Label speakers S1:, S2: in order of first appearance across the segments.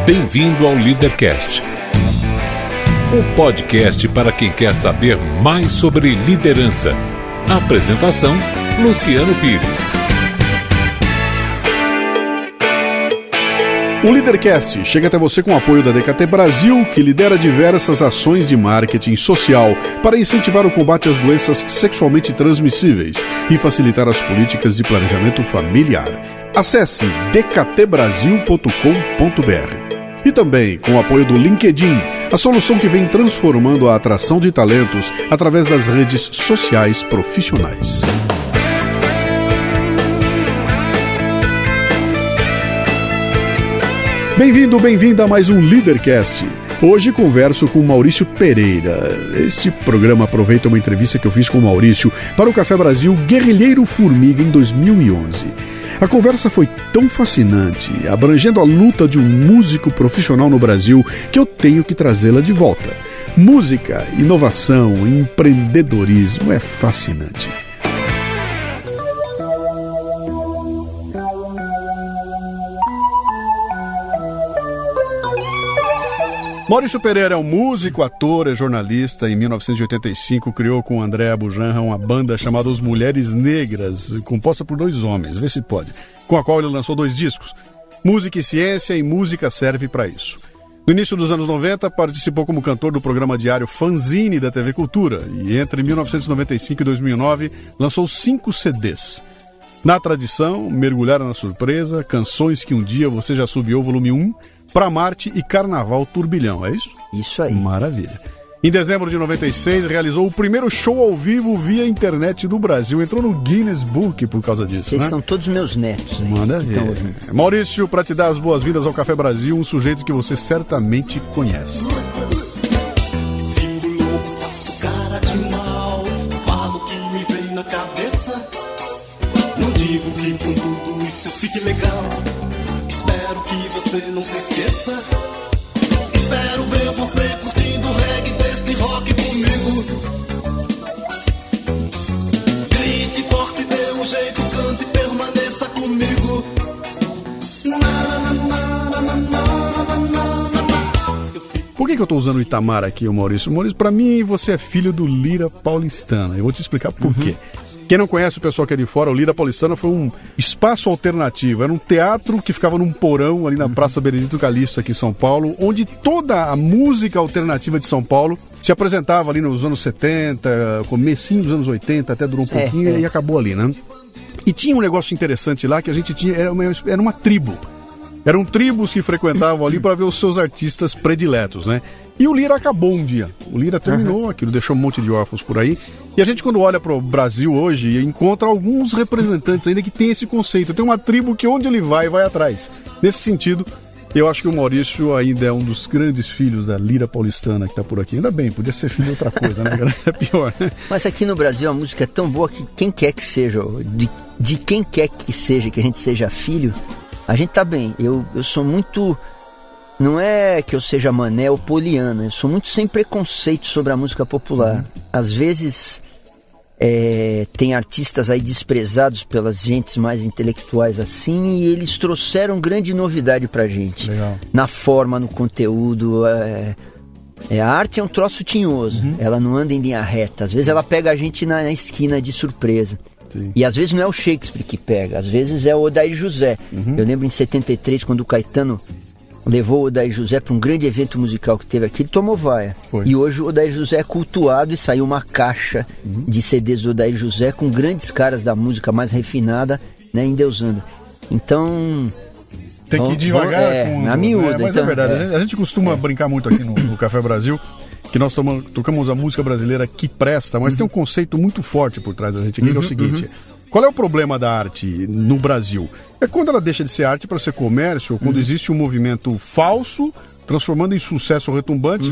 S1: Bem-vindo ao Leadercast, o podcast para quem quer saber mais sobre liderança. Apresentação: Luciano Pires.
S2: O Leadercast chega até você com o apoio da DKT Brasil, que lidera diversas ações de marketing social para incentivar o combate às doenças sexualmente transmissíveis e facilitar as políticas de planejamento familiar. Acesse dktbrasil.com.br. E também com o apoio do LinkedIn, a solução que vem transformando a atração de talentos através das redes sociais profissionais. Bem-vindo, bem-vinda a mais um Leadercast. Hoje converso com Maurício Pereira. Este programa aproveita uma entrevista que eu fiz com o Maurício para o Café Brasil Guerrilheiro Formiga em 2011. A conversa foi tão fascinante, abrangendo a luta de um músico profissional no Brasil, que eu tenho que trazê-la de volta. Música, inovação, empreendedorismo é fascinante. Maurício Pereira é um músico, ator, é jornalista. Em 1985 criou com André Bujanra uma banda chamada Os Mulheres Negras, composta por 2 homens, vê se pode, com a qual ele lançou 2 discos. Música e Ciência e Música Serve para Isso. No início dos anos 90, participou como cantor do programa diário Fanzine da TV Cultura e entre 1995 e 2009 lançou 5 CDs. Na Tradição, Mergulhar na Surpresa, Canções que um Dia Você Já Subiu, volume 1, Pra Marte e Carnaval Turbilhão, é isso?
S3: Isso aí.
S2: Maravilha. Em dezembro de 96, realizou o primeiro show ao vivo via internet do Brasil. Entrou no Guinness Book por causa disso,
S3: Vocês
S2: né?
S3: são todos meus netos.
S2: Manda ver. Maurício, para te dar as boas-vindas ao Café Brasil, um sujeito que você certamente conhece.
S4: Fico louco, faço cara de mal, falo o que me vem na cabeça. Não digo que com tudo isso eu fique legal. Espero que você não se esqueça. Espero ver você curtindo o reggae deste rock comigo. Grite forte, dê um jeito, cante e permaneça comigo.
S2: Por que eu tô usando o Itamar aqui, Maurício? Maurício, pra mim, você é filho do Lira Paulistana. Eu vou te explicar por quê. Quem não conhece, o pessoal que é de fora, o Lira Paulistana foi um espaço alternativo. Era um teatro que ficava num porão ali na Praça Benedito Calixto, aqui em São Paulo, onde toda a música alternativa de São Paulo se apresentava ali nos anos 70, comecinho dos anos 80, até durou um pouquinho e acabou ali, né? E tinha um negócio interessante lá que a gente tinha, era uma tribo. Eram tribos que frequentavam ali para ver os seus artistas prediletos, né? E o Lira acabou um dia. O Lira terminou aquilo, deixou um monte de órfãos por aí. E a gente, quando olha para o Brasil hoje, encontra alguns representantes ainda que tem esse conceito. Tem uma tribo que onde ele vai atrás. Nesse sentido, eu acho que o Maurício ainda é um dos grandes filhos da Lira Paulistana que está por aqui. Ainda bem, podia ser filho de outra coisa, né? É pior, né?
S3: Mas aqui no Brasil a música é tão boa que quem quer que seja, de quem quer que seja, que a gente seja filho, a gente tá bem. Eu sou muito... Não é que eu seja mané ou poliana, eu sou muito sem preconceito sobre a música popular. Às vezes tem artistas aí desprezados pelas gentes mais intelectuais assim, e eles trouxeram grande novidade pra gente.
S2: Legal.
S3: Na forma, no conteúdo. A arte é um troço tinhoso, ela não anda em linha reta. Às vezes ela pega a gente na esquina de surpresa.
S2: Sim.
S3: E às vezes não é o Shakespeare que pega, às vezes é o Odair José. Eu lembro em 73, quando o Caetano levou o Odair José para um grande evento musical que teve aqui, ele tomou vaia. E hoje o Odair José é cultuado e saiu uma caixa de CDs do Odair José com grandes caras da música mais refinada, né, endeusando. Então...
S2: Tem que ir devagar
S3: na miúda.
S2: Mas
S3: então,
S2: é verdade, a gente costuma brincar muito aqui no Café Brasil, que nós tocamos a música brasileira que presta, mas tem um conceito muito forte por trás da gente aqui, que é o seguinte... Qual é o problema da arte no Brasil? É quando ela deixa de ser arte para ser comércio, ou quando existe um movimento falso, transformando em sucesso retumbante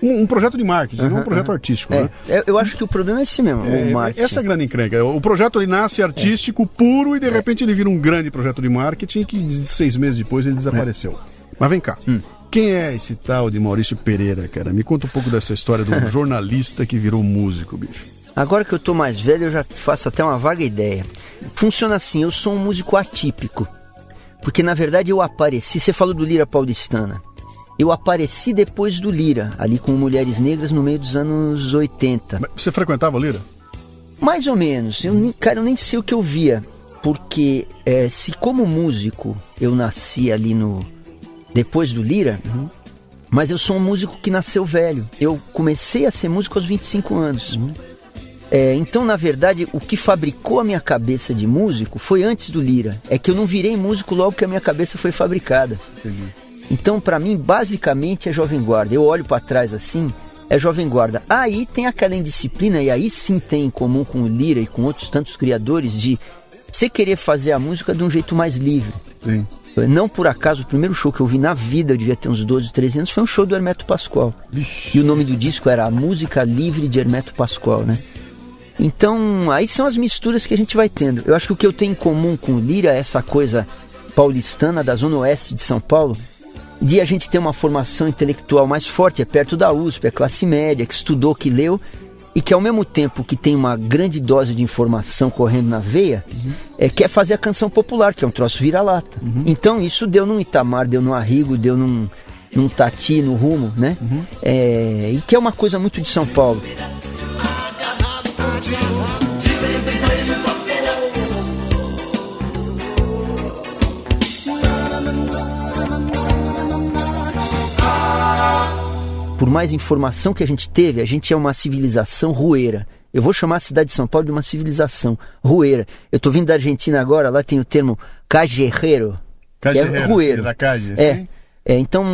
S2: um projeto de marketing, não um projeto artístico. Né?
S3: Eu acho que o problema é esse mesmo, o marketing.
S2: Essa é a grande encrenca. O projeto ele nasce artístico, puro, e de repente ele vira um grande projeto de marketing que 6 meses depois ele desapareceu. Mas vem cá. Quem é esse tal de Maurício Pereira, cara? Me conta um pouco dessa história do jornalista que virou músico, bicho.
S3: Agora que eu tô mais velho, eu já faço até uma vaga ideia. Funciona assim, eu sou um músico atípico. Porque na verdade eu apareci, você falou do Lira Paulistana. Eu apareci depois do Lira, ali com Mulheres Negras no meio dos anos 80.
S2: Mas você frequentava o Lira?
S3: Mais ou menos. Eu nem sei o que eu via. Porque se como músico eu nasci ali depois do Lira, mas eu sou um músico que nasceu velho. Eu comecei a ser músico aos 25 anos. Então, na verdade, o que fabricou a minha cabeça de músico foi antes do Lira. É que eu não virei músico logo que a minha cabeça foi fabricada.
S2: Entendi.
S3: Então, para mim, basicamente é Jovem Guarda. Eu olho para trás assim, é Jovem Guarda. Aí tem aquela indisciplina, e aí sim tem em comum com o Lira e com outros tantos criadores, de você querer fazer a música de um jeito mais livre.
S2: Sim.
S3: Não por acaso, o primeiro show que eu vi na vida, eu devia ter uns 12, 13 anos, foi um show do Hermeto Pascoal.
S2: Vixe.
S3: E o nome do disco era A Música Livre de Hermeto Pascoal, né? Então, aí são as misturas que a gente vai tendo. Eu acho que o que eu tenho em comum com o Lira é essa coisa paulistana da Zona Oeste de São Paulo, de a gente ter uma formação intelectual mais forte, é perto da USP, é classe média, que estudou, que leu, e que ao mesmo tempo que tem uma grande dose de informação correndo na veia, quer fazer a canção popular, que é um troço vira-lata. Então isso deu num Itamar, deu no Arrigo, deu num Tati, no Rumo, né? E que é uma coisa muito de São Paulo. Por mais informação que a gente é uma civilização rueira. Eu vou chamar a cidade de São Paulo de uma civilização rueira. Eu tô vindo da Argentina agora, lá tem o termo callejero, que é rueiro.
S2: Da calle,
S3: então,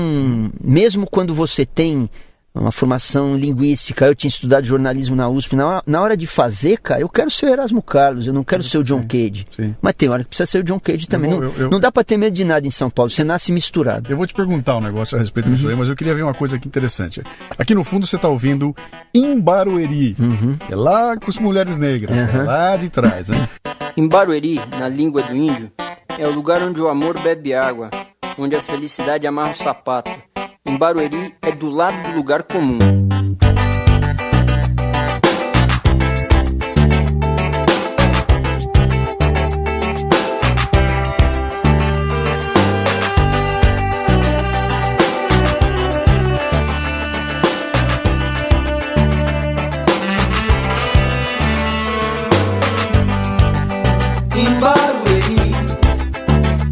S3: mesmo quando você tem uma formação linguística, eu tinha estudado jornalismo na USP, na hora de fazer, cara, eu quero ser o Erasmo Carlos, eu não quero ser o John Cage.
S2: Sim.
S3: Mas tem hora que precisa ser o John Cage também. Não dá pra ter medo de nada em São Paulo, você nasce misturado.
S2: Eu vou te perguntar um negócio a respeito disso aí, mas eu queria ver uma coisa aqui interessante. Aqui no fundo você está ouvindo Em Barueri, é lá com as Mulheres Negras, é lá de trás, né?
S5: Em Barueri, na língua do índio, é o lugar onde o amor bebe água, onde a felicidade amarra o sapato. Em Barueri é do lado do lugar comum.
S4: Em Barueri,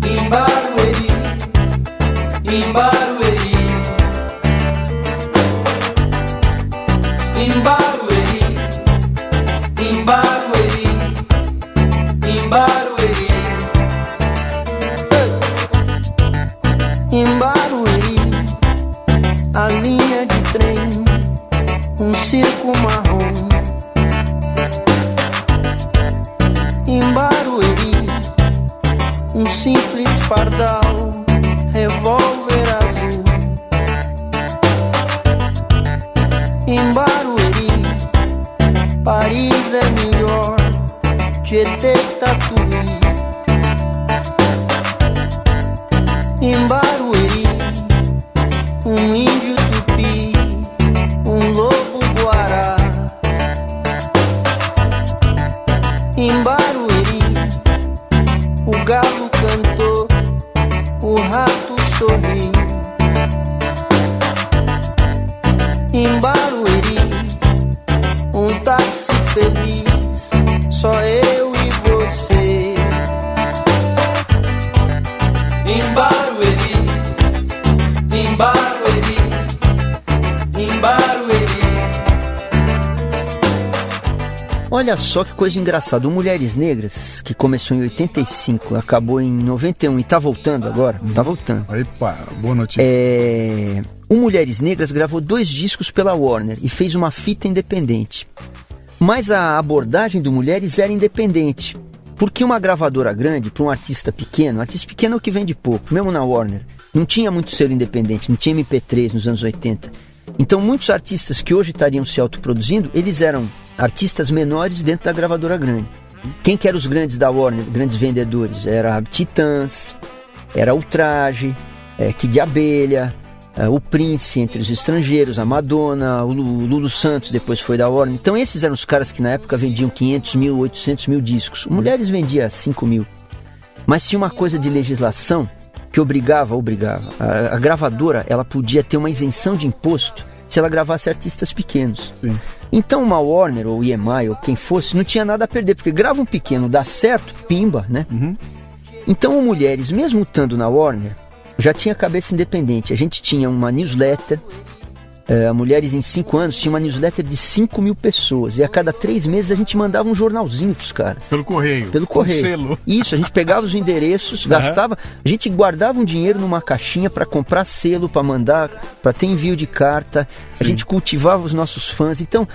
S4: em Barueri, em Barueri, em Barueri, em Barueri, em Barueri,
S5: Em Barueri, a linha de trem, um circo marrom. Em Barueri, um simples pardal, revólver azul. Em Barueri, Paris é New York, Tietê Tatuí. Em Barueri, um índio tupi, um lobo guará. Em Barueri, o galo cantou, o rato sorriu. Em Barueri, um táxi feliz, só eu e você.
S4: em Barueri, em Barueri, em Barueri.
S3: Olha só que coisa engraçada, o Mulheres Negras, que começou em 85, acabou em 91 e tá voltando agora, tá voltando.
S2: Aí, pá, boa notícia.
S3: O Mulheres Negras gravou 2 discos pela Warner e fez uma fita independente. Mas a abordagem do Mulheres era independente, porque uma gravadora grande, para um artista pequeno é o que vende pouco, mesmo na Warner, não tinha muito selo independente, não tinha MP3 nos anos 80. Então muitos artistas que hoje estariam se autoproduzindo, eles eram artistas menores dentro da gravadora grande. Quem que eram os grandes da Warner, grandes vendedores? Era Titãs, era Ultraje, Kid de Abelha, o Prince entre os estrangeiros, a Madonna, o Lulu Santos depois foi da Warner. Então esses eram os caras que na época vendiam 500 mil, 800 mil discos. Mulheres vendia 5 mil. Mas tinha uma coisa de legislação que obrigava. A gravadora, ela podia ter uma isenção de imposto se ela gravasse artistas pequenos.
S2: Sim.
S3: Então uma Warner ou EMI ou quem fosse, não tinha nada a perder, porque grava um pequeno, dá certo, pimba, né? Então o Mulheres, mesmo estando na Warner, já tinha cabeça independente. A gente tinha uma newsletter, a Mulheres em 5 anos tinha uma newsletter de 5 mil pessoas, e a cada 3 meses a gente mandava um jornalzinho pros caras.
S2: Pelo correio.
S3: Pelo correio.
S2: Selo.
S3: Isso, a gente pegava os endereços, gastava, a gente guardava um dinheiro numa caixinha para comprar selo, para mandar, para ter envio de carta. A gente cultivava os nossos fãs. Então,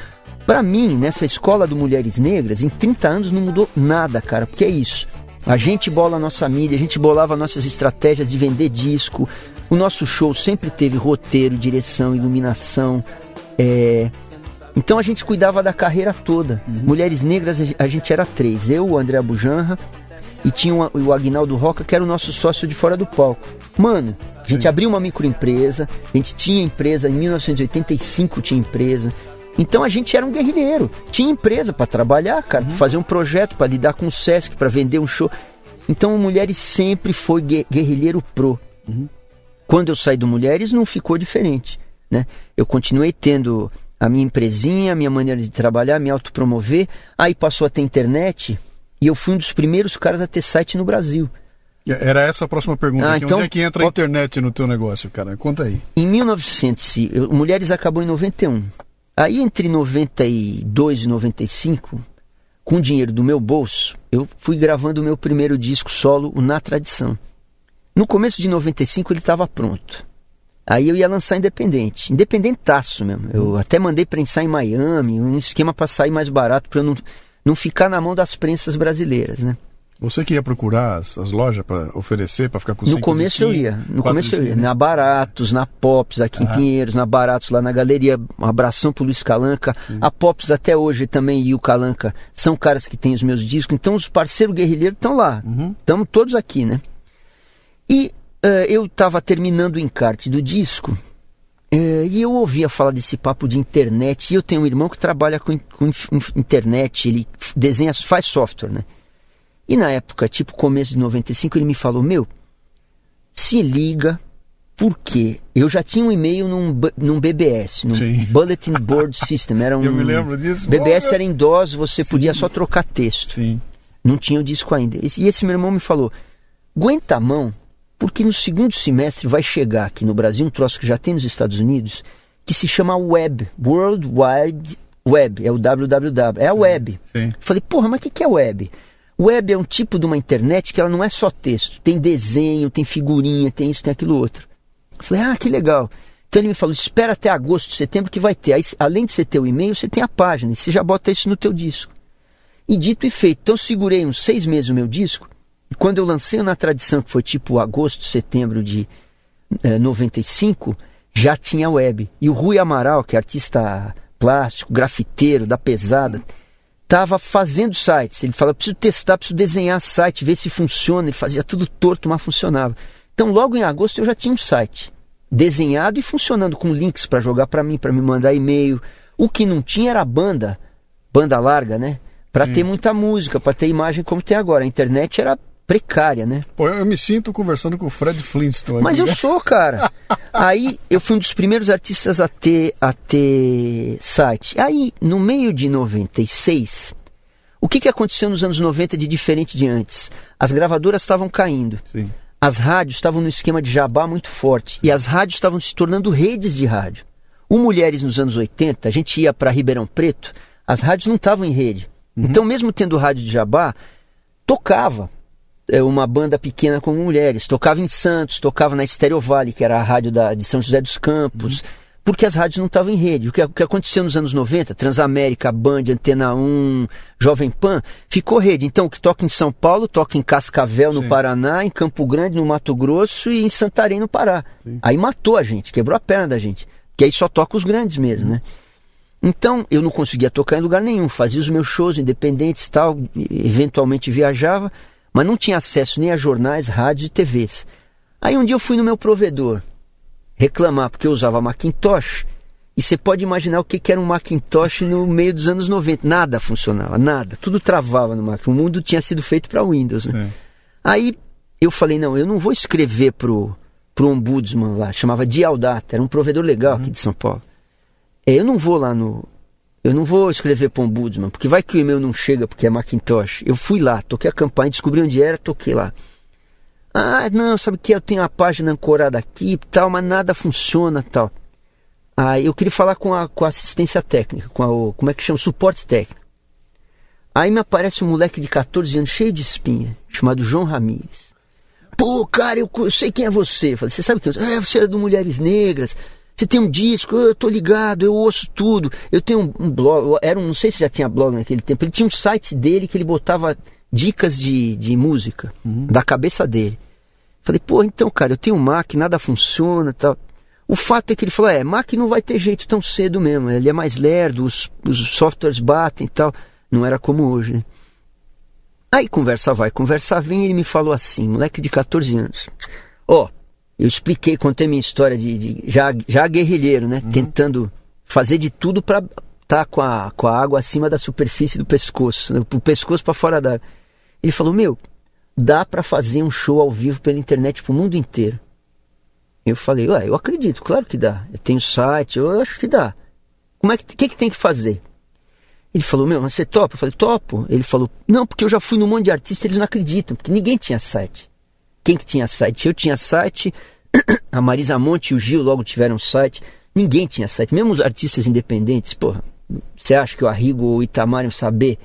S3: para mim, nessa escola do Mulheres Negras, em 30 anos não mudou nada, cara, porque é isso. A gente bola a nossa mídia, a gente bolava nossas estratégias de vender disco. O nosso show sempre teve roteiro, direção, iluminação. Então a gente cuidava da carreira toda. Mulheres Negras, a gente era 3. Eu, o André Abujanra, e tinha o Aguinaldo Roca, que era o nosso sócio de fora do palco. Mano, a gente abriu uma microempresa, a gente tinha empresa, em 1985 tinha empresa. Então a gente era um guerrilheiro. Tinha empresa para trabalhar, cara, pra fazer um projeto, para lidar com o Sesc, para vender um show. Então o Mulheres sempre foi guerrilheiro pro. Quando eu saí do Mulheres, não ficou diferente, né? Eu continuei tendo a minha empresinha, a minha maneira de trabalhar, me autopromover. Aí passou a ter internet e eu fui um dos primeiros caras a ter site no Brasil.
S2: Era essa a próxima pergunta.
S3: Então,
S2: onde é que entra a internet no teu negócio, cara? Conta aí.
S3: Em 1900, Mulheres acabou em 91. Aí entre 92 e 95, com o dinheiro do meu bolso, eu fui gravando o meu primeiro disco solo, o Na Tradição. No começo de 95 ele estava pronto. Aí eu ia lançar independente, independentaço mesmo. Eu até mandei prensar em Miami, um esquema para sair mais barato, para eu não ficar na mão das prensas brasileiras, né?
S2: Você que ia procurar as lojas para oferecer, para ficar com 5
S3: No começo eu ia. Na Baratos, na Pops aqui em Pinheiros, na Baratos lá na Galeria. Um abração pro Luiz Calanca. A Pops até hoje também e o Calanca são caras que têm os meus discos. Então os parceiros guerrilheiros estão lá. Estamos todos aqui, né? E eu estava terminando o encarte do disco e eu ouvia falar desse papo de internet. E eu tenho um irmão que trabalha com internet, ele desenha, faz software, né? E na época, tipo começo de 95, ele me falou, se liga, porque eu já tinha um e-mail num BBS, num Bulletin Board System. Era
S2: eu me lembro disso.
S3: BBS era em DOS, você podia só trocar texto. Não tinha o disco ainda. E esse meu irmão me falou, aguenta a mão, porque no segundo semestre vai chegar aqui no Brasil um troço que já tem nos Estados Unidos, que se chama Web, World Wide Web, é o www, é a web. Eu falei, porra, mas o que é web? Web é um tipo de uma internet que ela não é só texto. Tem desenho, tem figurinha, tem isso, tem aquilo outro. Eu falei, que legal. Então ele me falou, espera até agosto, setembro que vai ter. Aí, além de você ter o e-mail, você tem a página. E você já bota isso no teu disco. E dito e feito. Então eu segurei uns 6 meses o meu disco. E quando eu lancei o Na Tradição, que foi tipo agosto, setembro de 95, já tinha web. E o Rui Amaral, que é artista plástico, grafiteiro, da pesada, estava fazendo sites. Ele falou, preciso testar, preciso desenhar site, ver se funciona. Ele fazia tudo torto, mas funcionava. Então logo em agosto eu já tinha um site desenhado e funcionando, com links para jogar para mim, para me mandar e-mail. O que não tinha era banda larga, né? Para ter muita música, para ter imagem como tem agora. A internet era precária, né?
S2: Pô, eu me sinto conversando com o Fred Flintstone.
S3: Mas eu sou, cara. Aí eu fui um dos primeiros artistas a ter site. Aí, no meio de 96, o que aconteceu nos anos 90 de diferente de antes? As gravadoras estavam caindo. As rádios estavam no esquema de jabá muito forte. E as rádios estavam se tornando redes de rádio. O Mulheres nos anos 80, a gente ia para Ribeirão Preto, as rádios não estavam em rede. Então, mesmo tendo rádio de jabá, tocava uma banda pequena como Mulheres, tocava em Santos, tocava na Stereo Valley, que era a rádio de São José dos Campos, porque as rádios não estavam em rede. O que aconteceu nos anos 90, Transamérica, Band, Antena 1, Jovem Pan, ficou rede. Então o que toca em São Paulo, toca em Cascavel, no Paraná, em Campo Grande, no Mato Grosso e em Santarém, no Pará. Aí matou a gente, quebrou a perna da gente, que aí só toca os grandes mesmo, né? Então eu não conseguia tocar em lugar nenhum, fazia os meus shows independentes e tal, eventualmente viajava, mas não tinha acesso nem a jornais, rádios e TVs. Aí um dia eu fui no meu provedor reclamar, porque eu usava Macintosh, e você pode imaginar o que era um Macintosh no meio dos anos 90. Nada funcionava, nada. Tudo travava no Macintosh. O mundo tinha sido feito para Windows, né? Aí eu falei, não, eu não vou escrever pro ombudsman lá, chamava Dialdata, era um provedor legal aqui de São Paulo. Eu não vou escrever pro ombudsman, porque vai que o e-mail não chega porque é Macintosh. Eu fui lá, toquei a campanha, descobri onde era, toquei lá. Ah, não, sabe que eu tenho a página ancorada aqui e tal, mas nada funciona tal. Aí eu queria falar com a assistência técnica, como é que chama? Suporte técnico. Aí me aparece um moleque de 14 anos, cheio de espinha, chamado João Ramírez. Pô, cara, eu sei quem é você. Eu falei, você sabe quem eu sou? Você era do Mulheres Negras, você tem um disco, eu tô ligado, eu ouço tudo. Eu tenho um blog, não sei se já tinha blog naquele tempo, ele tinha um site dele que ele botava dicas de música, da cabeça dele. Falei, pô, então, cara, eu tenho um Mac, nada funciona e tal. O fato é que ele falou, Mac não vai ter jeito tão cedo mesmo, ele é mais lerdo, os softwares batem e tal. Não era como hoje, né? Aí conversa vai, conversa vem, ele me falou assim, moleque de 14 anos. Eu expliquei, contei minha história de já guerrilheiro, né? Tentando fazer de tudo pra estar com a água acima da superfície do pescoço, né? O pescoço pra fora d'água. Ele falou, dá pra fazer um show ao vivo pela internet pro mundo inteiro. Eu falei, eu acredito, claro que dá. Eu tenho site, eu acho que dá. O que tem que fazer? Ele falou, mas você topa? Eu falei, topo. Ele falou, não, porque eu já fui num monte de artistas, eles não acreditam, porque ninguém tinha site. Quem que tinha site? Eu tinha site, a Marisa Monte e o Gil logo tiveram site, ninguém tinha site. Mesmo os artistas independentes, porra, você acha que o Arrigo ou o Itamar iam saber?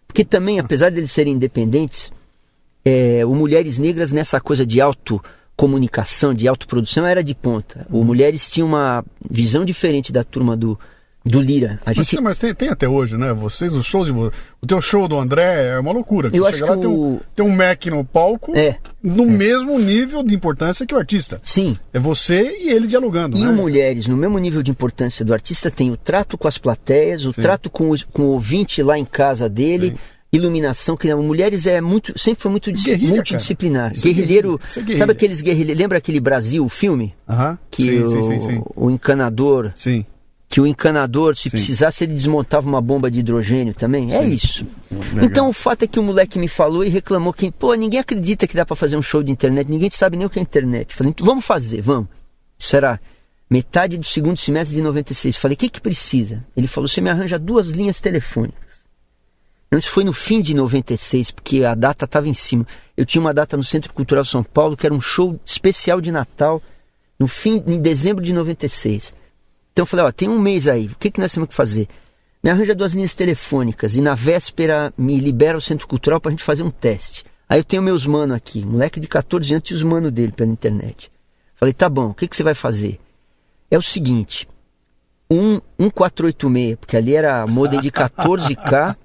S3: Porque também, apesar de eles serem independentes, o Mulheres Negras nessa coisa de autocomunicação, de autoprodução, era de ponta. O Mulheres tinha uma visão diferente da turma do Lira.
S2: Mas tem até hoje, né? Vocês, o teu show do André é uma loucura.
S3: Eu
S2: você
S3: acho
S2: chega lá, tem um Mac no palco, no mesmo nível de importância que o artista.
S3: Sim.
S2: É você e ele dialogando,
S3: e
S2: né?
S3: o Mulheres, no mesmo nível de importância do artista, tem o trato com as plateias, o trato com o ouvinte lá em casa dele, iluminação, que Mulheres sempre foi muito multidisciplinar. Guerrilheiro, sabe aqueles guerrilheiros? Lembra aquele Brasil, o filme? Que sim. O encanador...
S2: Sim.
S3: Que o encanador, se precisasse, ele desmontava uma bomba de hidrogênio também. É isso. Legal. Então o fato é que o moleque me falou e reclamou que, ninguém acredita que dá pra fazer um show de internet, ninguém sabe nem o que é internet. Falei, então vamos fazer, vamos. Será metade do segundo semestre de 96. Falei, o que precisa? Ele falou, você me arranja 2 linhas telefônicas. Não, isso foi no fim de 96, porque a data estava em cima. Eu tinha uma data no Centro Cultural São Paulo, que era um show especial de Natal, em dezembro de 96. Então eu falei, tem um mês aí, o que nós temos que fazer? Me arranja 2 linhas telefônicas e na véspera me libera o Centro Cultural pra gente fazer um teste. Aí eu tenho meus mano aqui, moleque de 14 anos e os mano dele pela internet. Falei, tá bom, o que você vai fazer? É o seguinte, 1486, porque ali era modem de 14K,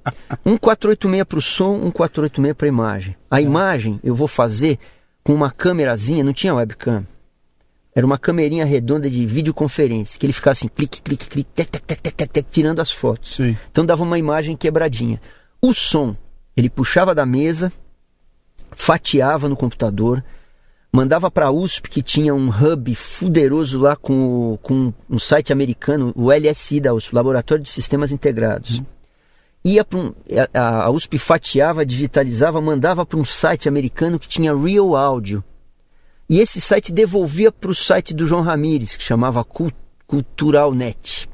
S3: 1486 pro som, 1486 pra imagem. A imagem eu vou fazer com uma câmerazinha, não tinha webcam. Era uma camerinha redonda de videoconferência, que ele ficava assim, clique, clique, clique, tec, tirando as fotos.
S2: Sim.
S3: Então dava uma imagem quebradinha. O som, ele puxava da mesa, fatiava no computador, mandava para a USP, que tinha um hub fuderoso lá com um site americano, o LSI da USP, Laboratório de Sistemas Integrados. Ia a USP fatiava, digitalizava, mandava para um site americano que tinha Real Audio. E esse site devolvia para o site do João Ramírez, que chamava Culturalnet.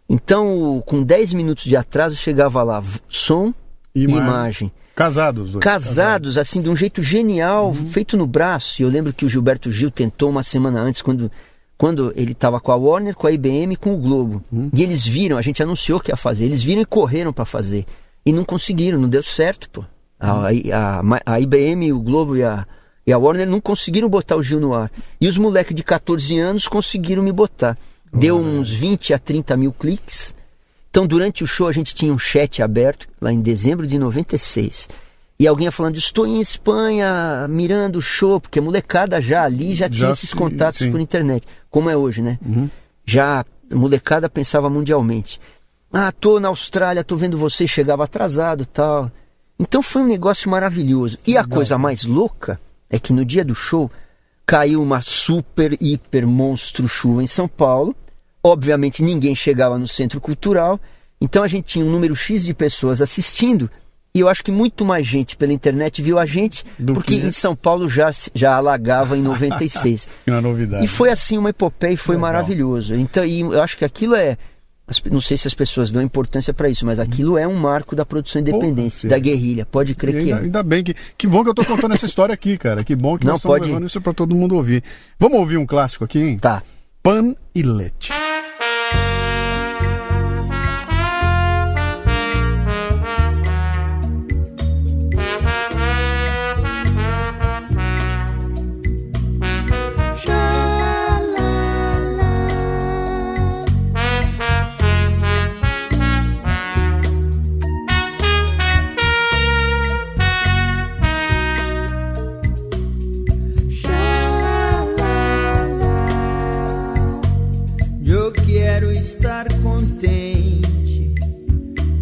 S3: Então, com 10 minutos de atraso, chegava lá som e imagem. Casados, assim, de um jeito genial, feito no braço. E eu lembro que o Gilberto Gil tentou uma semana antes, quando ele estava com a Warner, com a IBM e com o Globo. E eles viram, a gente anunciou que ia fazer, eles viram e correram para fazer. E não conseguiram, não deu certo, pô. A IBM, o Globo e a Warner não conseguiram botar o Gil no ar. E os moleques de 14 anos conseguiram me botar. Deu uns 20 a 30 mil cliques. Então, durante o show, a gente tinha um chat aberto, lá em dezembro de 96. E alguém ia falando, estou em Espanha, mirando o show, porque a molecada já tinha esses contatos por internet. Como é hoje, né? Já a molecada pensava mundialmente. Tô na Austrália, tô vendo você, chegava atrasado e tal. Então, foi um negócio maravilhoso. E a coisa mais louca é que no dia do show caiu uma super, hiper, monstro chuva em São Paulo. Obviamente ninguém chegava no Centro Cultural, então a gente tinha um número X de pessoas assistindo E eu acho que muito mais gente pela internet viu a gente, porque em São Paulo já alagava em 96.
S2: É uma novidade.
S3: E foi assim uma epopeia e foi maravilhoso. Então, e eu acho que aquilo não sei se as pessoas dão importância para isso, mas aquilo é um marco da produção independente, da guerrilha. Pode crer que é.
S2: Ainda bem que bom que eu tô contando essa história aqui, cara. Que bom que nós estamos levando isso para todo mundo ouvir. Vamos ouvir um clássico aqui, hein?
S3: Tá.
S2: Pan e Leite.
S6: Eu quero estar contente,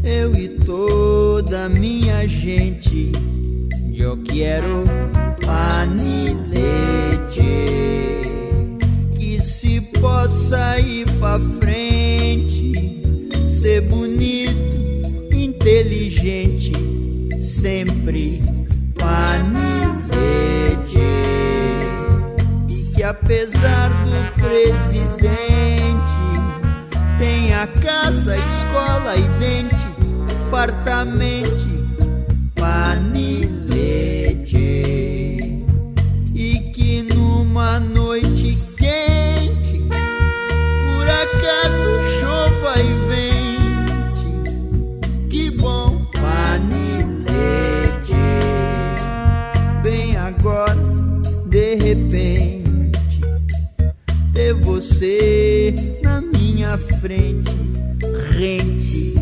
S6: eu e toda minha gente. Eu quero pan e leite, que se possa ir pra frente, ser bonito, inteligente, sempre pan e leite. E que apesar do presidente tem a casa, escola e dente, fartamente, pan e leite. E que numa noite quente, por acaso chova e vente, que bom, pan e leite. Bem agora, de repente, ter você na minha frente, rente,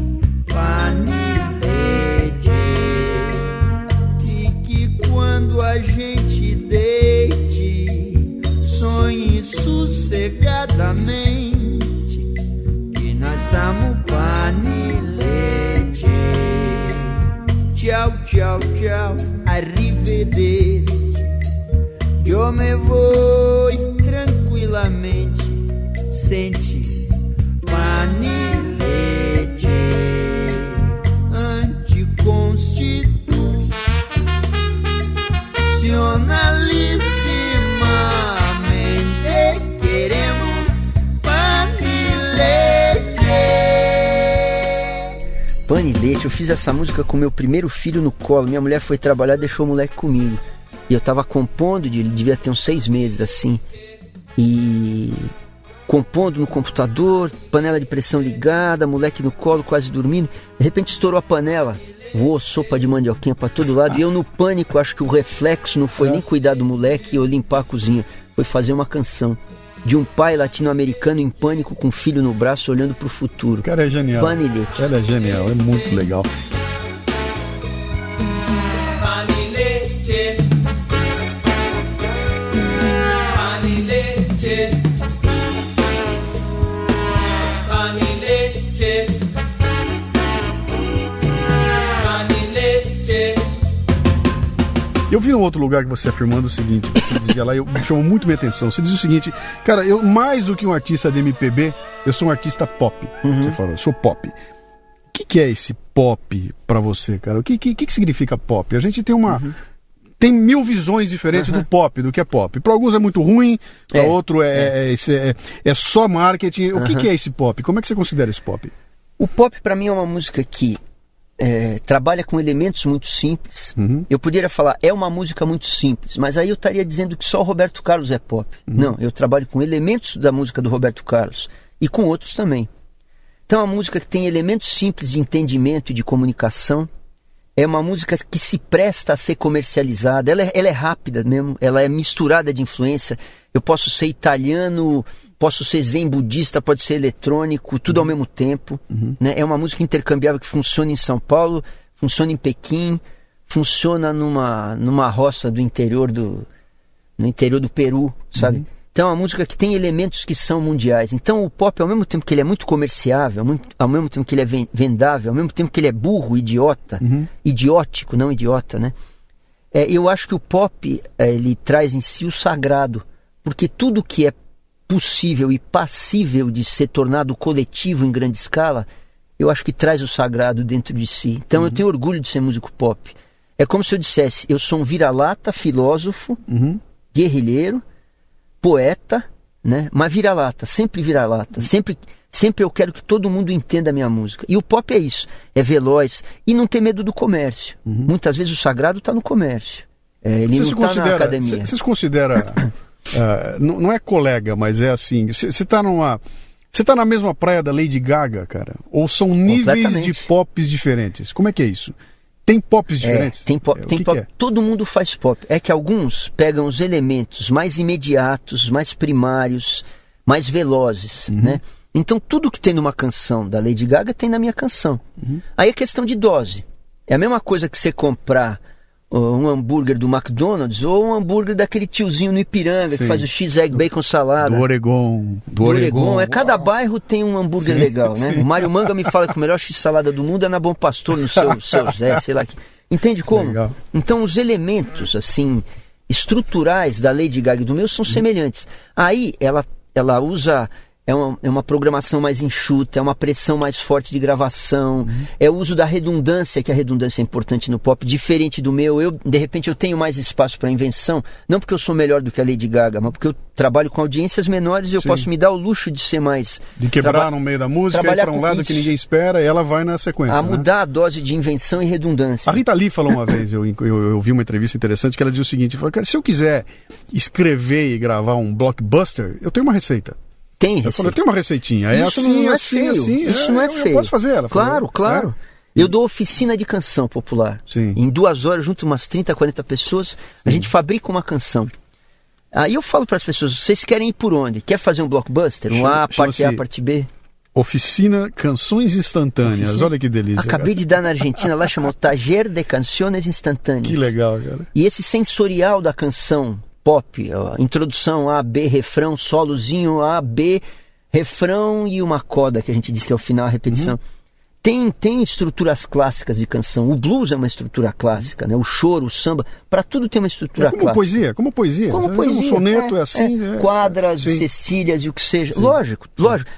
S6: pan e leite. E que quando a gente deite, sonhe sossegadamente, que nós somos pan e leite. Tchau, tchau, tchau, arrivederci. Eu me vou tranquilamente, sente, pan e leite, anticonstitucionalissimamente queremos pan e leite.
S3: Pan e leite, eu fiz essa música com meu primeiro filho no colo. Minha mulher foi trabalhar, deixou o moleque comigo. E eu tava compondo, ele devia ter uns 6 meses assim. E compondo no computador, panela de pressão ligada, moleque no colo, quase dormindo. De repente estourou a panela, voou sopa de mandioquinha pra todo lado. E eu no pânico, acho que o reflexo não foi nem cuidar do moleque ou limpar a cozinha. Foi fazer uma canção de um pai latino-americano em pânico com o filho no braço, olhando pro futuro.
S2: Cara, é genial.
S3: Pan e leite.
S2: Ela é genial, é muito legal. Eu vi num outro lugar que você afirmando o seguinte, você dizia lá, me chamou muito minha atenção. Você diz o seguinte, cara, eu mais do que um artista de MPB, eu sou um artista pop. Você falou, eu sou pop. O que é esse pop pra você, cara? O que significa pop? A gente tem tem 1000 visões diferentes do pop, do que é pop. Para alguns é muito ruim, para outro é só marketing. O que é esse pop? Como é que você considera esse pop?
S3: O pop pra mim é uma música que trabalha com elementos muito simples. Eu poderia falar, é uma música muito simples, mas aí eu estaria dizendo que só o Roberto Carlos é pop. Não, eu trabalho com elementos da música do Roberto Carlos e com outros também. Então é uma música que tem elementos simples de entendimento e de comunicação. É uma música que se presta a ser comercializada. Ela é rápida mesmo, ela é misturada de influência. Eu posso ser italiano, posso ser zen budista, pode ser eletrônico, tudo ao mesmo tempo. Né? É uma música intercambiável que funciona em São Paulo, funciona em Pequim, funciona numa roça do interior do Peru, sabe? Então é uma música que tem elementos que são mundiais. Então o pop, ao mesmo tempo que ele é muito comerciável, ao mesmo tempo que ele é vendável, ao mesmo tempo que ele é burro, idiota, idiótico, não idiota, né? Eu acho que o pop, ele traz em si o sagrado, porque tudo que é possível e passível de ser tornado coletivo em grande escala, eu acho que traz o sagrado dentro de si. Então eu tenho orgulho de ser músico pop. É como se eu dissesse, eu sou um vira-lata, filósofo, guerrilheiro, poeta, né? Mas vira-lata, sempre vira-lata. Sempre eu quero que todo mundo entenda a minha música. E o pop é isso, é veloz e não tem medo do comércio. Muitas vezes o sagrado está no comércio. Ele não está na academia.
S2: Você se considera, não é colega, mas é assim, você está na mesma praia da Lady Gaga, cara? Ou são níveis de pops diferentes? Como é que é isso? Tem pops diferentes?
S3: Tem pop.
S2: É?
S3: Todo mundo faz pop. É que alguns pegam os elementos mais imediatos, mais primários, mais velozes, né? Então tudo que tem numa canção da Lady Gaga tem na minha canção. Aí é questão de dose. É a mesma coisa que você comprar um hambúrguer do McDonald's ou um hambúrguer daquele tiozinho no Ipiranga que faz o X-Egg Bacon Salada.
S2: Do Oregon.
S3: Cada bairro tem um hambúrguer legal, né? O Mário Manga me fala que o melhor X-Salada do mundo é na Bom Pastor, no seu Zé, sei lá. Entende como?
S2: Legal.
S3: Então os elementos, assim, estruturais da Lady Gaga e do meu são semelhantes. Aí ela usa... É uma programação mais enxuta, é uma pressão mais forte de gravação, é o uso da redundância, que a redundância é importante no pop, diferente do meu. De repente eu tenho mais espaço para invenção, não porque eu sou melhor do que a Lady Gaga, mas porque eu trabalho com audiências menores e eu posso me dar o luxo de ser mais...
S2: De quebrar no meio da música, ir para um lado que ninguém espera, e ela vai na sequência.
S3: Mudar a dose de invenção e redundância.
S2: A Rita Lee falou uma vez, eu vi uma entrevista interessante, que ela dizia o seguinte, cara, se eu quiser escrever e gravar um blockbuster, eu tenho uma receita. Eu tenho uma receitinha.
S3: Isso não é feio. Isso não é feio.
S2: Eu posso fazer ela.
S3: Claro. Eu dou oficina de canção popular.
S2: Sim.
S3: Em 2 horas, junto umas 30, 40 pessoas, a gente fabrica uma canção. Aí eu falo para as pessoas, vocês querem ir por onde? Quer fazer um blockbuster? Parte A, parte B?
S2: Oficina Canções Instantâneas. Olha que delícia.
S3: Acabei de dar na Argentina, lá chamou Taller de Canções Instantâneas.
S2: Que legal, cara.
S3: E esse sensorial da canção pop, introdução A, B, refrão, solozinho A, B, refrão e uma coda que a gente diz que é o final, a repetição. Tem estruturas clássicas de canção. O blues é uma estrutura clássica, né? O choro, o samba, para tudo tem uma estrutura clássica.
S2: Como poesia.
S3: Um
S2: soneto é assim.
S3: Quadras, cestilhas e o que seja. Lógico.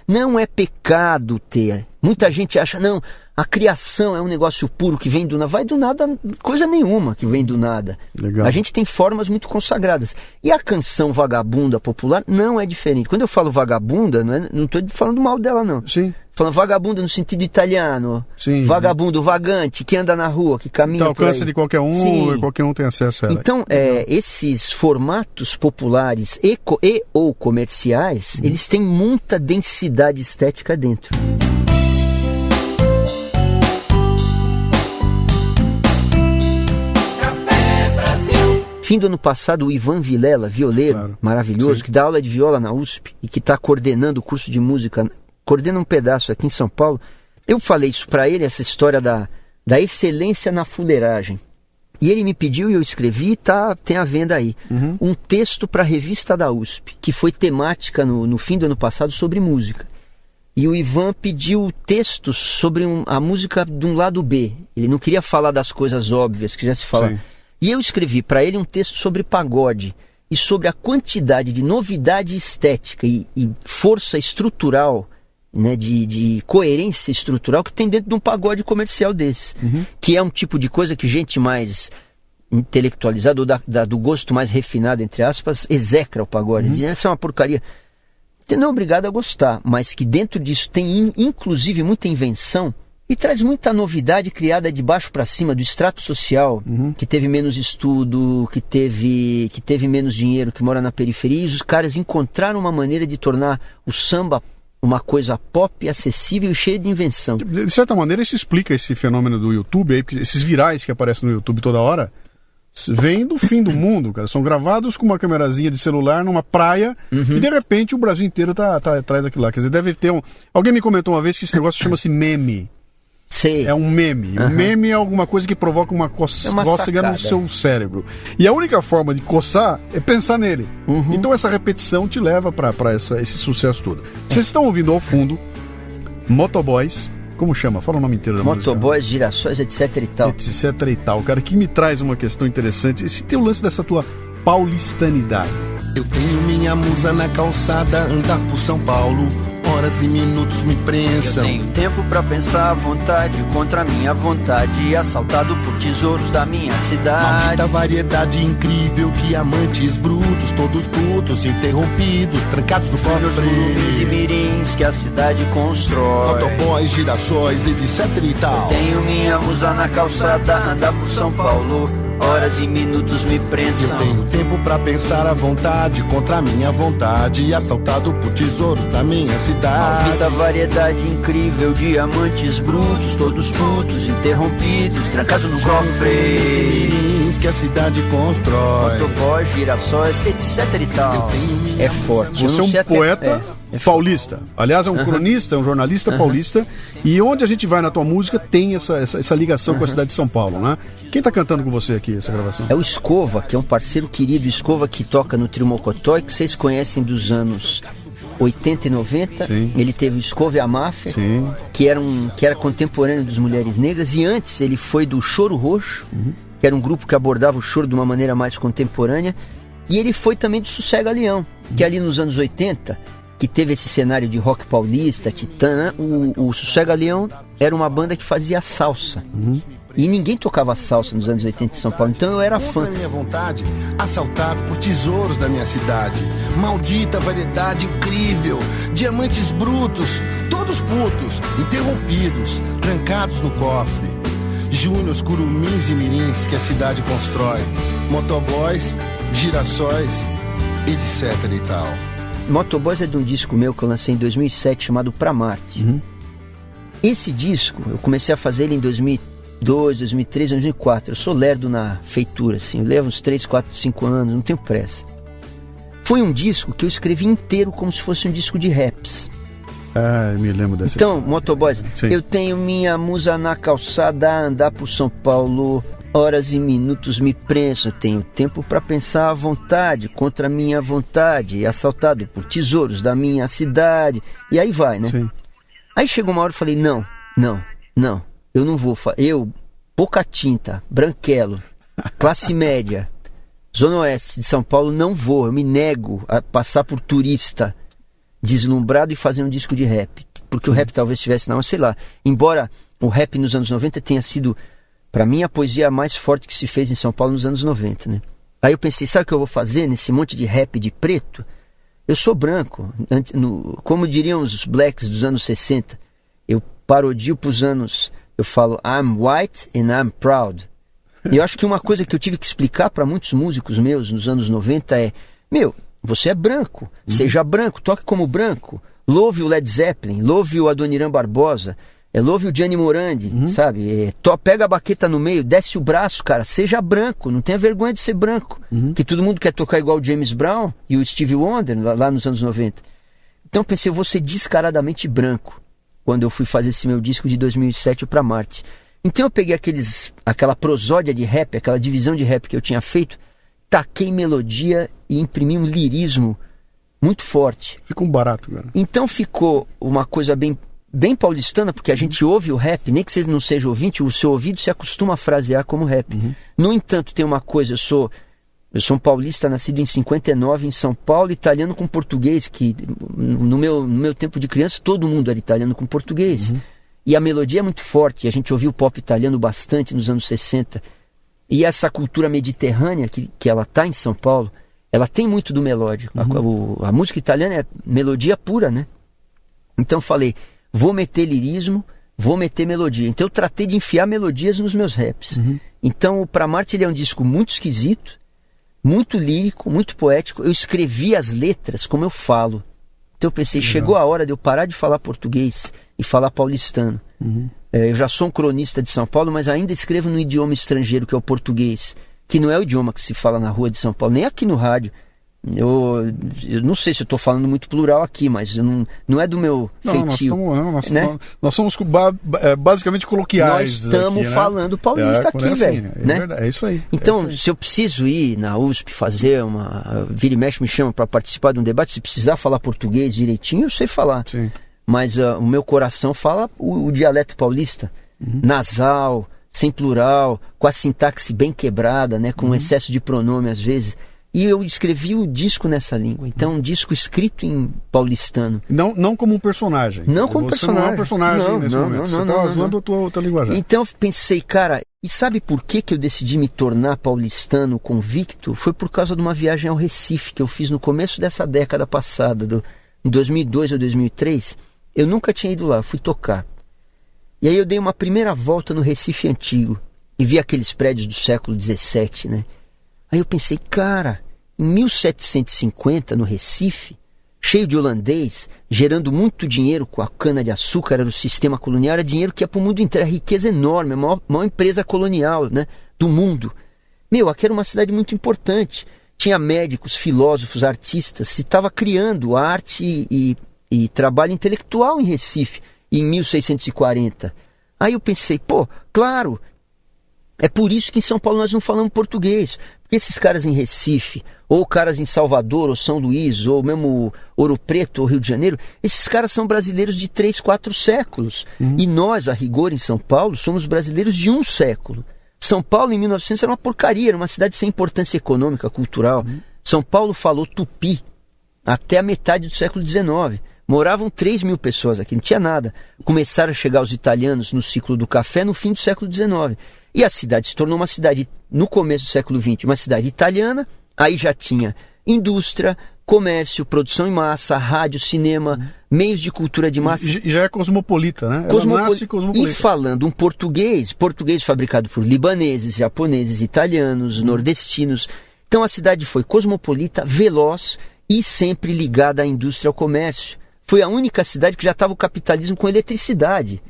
S3: Não é pecado ter. Muita gente acha, não, a criação é um negócio puro que vem do nada. Vai do nada, coisa nenhuma que vem do nada.
S2: Legal.
S3: A gente tem formas muito consagradas. E a canção vagabunda popular não é diferente. Quando eu falo vagabunda, não estou falando mal dela, não.
S2: Sim.
S3: Falando vagabunda no sentido italiano.
S2: Sim.
S3: Vagabundo, vagante, que anda na rua, que caminha.
S2: Então alcance de qualquer um, qualquer um tem acesso a ela.
S3: Então, esses formatos populares ou comerciais, eles têm muita densidade estética dentro. Fim do ano passado, o Ivan Vilela, violeiro maravilhoso, que dá aula de viola na USP e que está coordenando o curso de música, coordena um pedaço aqui em São Paulo. Eu falei isso para ele, essa história da excelência na fuleiragem. E ele me pediu e eu escrevi, tem à venda aí, um texto para a revista da USP, que foi temática no fim do ano passado sobre música. E o Ivan pediu textos sobre a música de um lado B. Ele não queria falar das coisas óbvias que já se fala.
S2: Sim.
S3: E eu escrevi para ele um texto sobre pagode e sobre a quantidade de novidade estética e força estrutural, né, de coerência estrutural que tem dentro de um pagode comercial desses. Que é um tipo de coisa que gente mais intelectualizada, ou do gosto mais refinado, entre aspas, execra o pagode. Diz, isso é uma porcaria. Você não é obrigado a gostar, mas que dentro disso tem inclusive muita invenção e traz muita novidade criada de baixo para cima, do extrato social, que teve menos estudo, que teve menos dinheiro, que mora na periferia, e os caras encontraram uma maneira de tornar o samba uma coisa pop, acessível e cheia de invenção.
S2: De certa maneira isso explica esse fenômeno do YouTube, aí, porque esses virais que aparecem no YouTube toda hora, vêm do fim do mundo, cara. São gravados com uma câmerazinha de celular numa praia e de repente o Brasil inteiro tá atrás daquilo lá. Quer dizer, deve ter Alguém me comentou uma vez que esse negócio chama-se meme.
S3: Sei.
S2: É um meme. Um meme é alguma coisa que provoca uma cócega no seu cérebro. E a única forma de coçar é pensar nele. Então essa repetição te leva para esse sucesso todo. Vocês estão ouvindo ao fundo Motoboys. Como chama? Fala o nome inteiro da música.
S3: Motoboys, Girassóis, etc e tal.
S2: Etc e tal. Cara, que me traz uma questão interessante. Esse teu lance dessa tua paulistanidade.
S4: Eu tenho minha musa na calçada, andar por São Paulo.
S7: horas e minutos me
S3: Eu
S7: prensam.
S3: tenho tempo pra pensar à vontade, contra a minha vontade, assaltado por tesouros da minha cidade.
S7: Maldita variedade incrível, diamantes brutos, todos putos, interrompidos, trancados no
S3: Júniors, clubes e
S7: cofre.
S3: mirins que a cidade constrói.
S7: Motoboys, girassóis, etc e tal.
S3: Tenho minha musa na calçada, andar por São Paulo, horas e minutos me
S7: Eu
S3: prensam.
S7: tenho tempo pra pensar à vontade, contra a minha vontade, assaltado por tesouros da minha cidade.
S3: Maldita variedade incrível, diamantes brutos, todos putos, interrompidos, trancados no cofre.
S7: Mirins que a cidade constrói.
S3: Motoboys, girassóis, etc e tal. É forte. Eu
S2: Você é
S3: não sei
S2: um
S3: até-
S2: poeta paulista. Aliás, é um cronista, é um jornalista paulista. E onde a gente vai na tua música tem essa ligação com a cidade de São Paulo, né? Quem tá cantando com você aqui, essa gravação?
S3: É o Escova, que é um parceiro querido, Escova, que toca no Trio Mocotó, e que vocês conhecem dos anos 80 e 90.
S2: Sim.
S3: Ele teve o Escova e a Máfia,
S2: Sim.
S3: que era contemporâneo das Mulheres Negras, e antes ele foi do Choro Roxo, que era um grupo que abordava o choro de uma maneira mais contemporânea, e ele foi também do Sossega Leão, que ali nos anos 80, que teve esse cenário de rock paulista, Titã, né? O Sossega Leão era uma banda que fazia salsa. E ninguém tocava salsa nos anos 80 em São Paulo, então eu era fã.
S7: Contra a minha vontade, assaltado por tesouros da minha cidade. Maldita variedade incrível, diamantes brutos, todos putos, interrompidos, trancados no cofre. Júniors, curumins e mirins que a cidade constrói. Motoboys, girassóis, etc e tal.
S3: Motoboys é de um disco meu que eu lancei em 2007 chamado Pra Marte. Esse disco, eu comecei a fazer ele em 2002, 2003, 2004. Eu sou lerdo na feitura, assim, eu levo uns 3, 4, 5 anos, não tenho pressa. Foi um disco que eu escrevi inteiro como se fosse um disco de raps.
S2: Ah, eu me lembro dessa.
S3: Então, Motoboys,
S2: Sim.
S3: eu tenho minha musa na calçada, a andar por São Paulo, horas e minutos me prensam. Eu tenho tempo pra pensar à vontade, contra a minha vontade, assaltado por tesouros da minha cidade. E aí vai, né?
S2: Sim.
S3: Aí chegou uma hora e falei, não, eu não vou, eu, pouca tinta, branquelo, classe média, Zona Oeste de São Paulo, não vou, eu me nego a passar por turista deslumbrado e fazer um disco de rap, porque o rap talvez tivesse, não, sei lá, embora o rap nos anos 90 tenha sido, pra mim, a poesia mais forte que se fez em São Paulo nos anos 90, né? Aí eu pensei, sabe o que eu vou fazer nesse monte de rap de preto? Eu sou branco, como diriam os blacks dos anos 60, eu parodio pros anos, eu falo I'm white and I'm proud. E eu acho que uma coisa que eu tive que explicar para muitos músicos meus nos anos 90 é, você é branco, seja branco, toque como branco, louve o Led Zeppelin, louve o Adoniran Barbosa, louve o Gianni Morandi, sabe? Pega a baqueta no meio, desce o braço, cara, seja branco, não tenha vergonha de ser branco. Que todo mundo quer tocar igual o James Brown e o Stevie Wonder lá nos anos 90. Então eu pensei, eu vou ser descaradamente branco quando eu fui fazer esse meu disco de 2007 Pra Marte. Então eu peguei aquela prosódia de rap, aquela divisão de rap que eu tinha feito, taquei melodia e imprimi um lirismo muito forte.
S2: Fica um barato, cara.
S3: Então ficou uma coisa bem paulistana, porque a gente ouve o rap, nem que você não seja ouvinte, o seu ouvido se acostuma a frasear como rap. No entanto, tem uma coisa, eu sou um paulista nascido em 59 em São Paulo, italiano com português, que no meu tempo de criança todo mundo era italiano com português. E a melodia é muito forte, a gente ouviu o pop italiano bastante nos anos 60. E essa cultura mediterrânea que ela tá em São Paulo, ela tem muito do melódico. A música italiana é melodia pura, né? Então eu falei, vou meter lirismo, vou meter melodia. Então eu tratei de enfiar melodias nos meus raps. Então o Pra Marte ele é um disco muito esquisito, muito lírico, muito poético. Eu escrevi as letras como eu falo. Então eu pensei, chegou a hora de eu parar de falar português e falar paulistano. Eu já sou um cronista de São Paulo, mas ainda escrevo no idioma estrangeiro, que é o português, que não é o idioma que se fala na rua de São Paulo, nem aqui no rádio. Eu não sei se eu estou falando muito plural aqui, mas não é do meu feitio.
S2: Nós somos basicamente coloquiais.
S3: Nós estamos falando paulista aqui, velho.
S2: É isso aí.
S3: Então, se eu preciso ir na USP fazer vira e mexe me chama para participar de um debate, se precisar falar português direitinho, eu sei falar.
S2: Sim.
S3: Mas o meu coração fala o dialeto paulista, nasal, sem plural, com a sintaxe bem quebrada, né, com excesso de pronome às vezes. E eu escrevi o disco nessa língua. Então, um disco escrito em paulistano.
S2: Não como um personagem.
S3: Não como personagem.
S2: Não é um personagem nesse momento. Você está usando a tua linguagem.
S3: Então, eu pensei, cara, e sabe por que eu decidi me tornar paulistano convicto? Foi por causa de uma viagem ao Recife que eu fiz no começo dessa década passada, em 2002 ou 2003. Eu nunca tinha ido lá, eu fui tocar. E aí eu dei uma primeira volta no Recife antigo e vi aqueles prédios do século XVII, né? Aí eu pensei, cara, em 1750, no Recife, cheio de holandês, gerando muito dinheiro com a cana-de-açúcar, era o sistema colonial, era dinheiro que ia para o mundo inteiro, riqueza enorme, a maior empresa colonial, né, do mundo. Meu, aqui era uma cidade muito importante. Tinha médicos, filósofos, artistas, se estava criando arte e trabalho intelectual em Recife, em 1640. Aí eu pensei, pô, claro, é por isso que em São Paulo nós não falamos português. Porque esses caras em Recife, ou caras em Salvador, ou São Luís, ou mesmo Ouro Preto, ou Rio de Janeiro, esses caras são brasileiros de 3, 4 séculos. E nós, a rigor, em São Paulo, somos brasileiros de 1 século. São Paulo, em 1900, era uma porcaria, era uma cidade sem importância econômica, cultural. São Paulo falou tupi até a metade do século XIX. Moravam 3 mil pessoas aqui, não tinha nada. Começaram a chegar os italianos no ciclo do café no fim do século XIX. E a cidade se tornou uma cidade, no começo do século XX, uma cidade italiana. Aí já tinha indústria, comércio, produção em massa, rádio, cinema, meios de cultura de massa.
S2: E já é cosmopolita, né? Ela nasce cosmopolita.
S3: E falando um português fabricado por libaneses, japoneses, italianos, nordestinos. Então a cidade foi cosmopolita, veloz e sempre ligada à indústria e ao comércio. Foi a única cidade que já estava o capitalismo com eletricidade.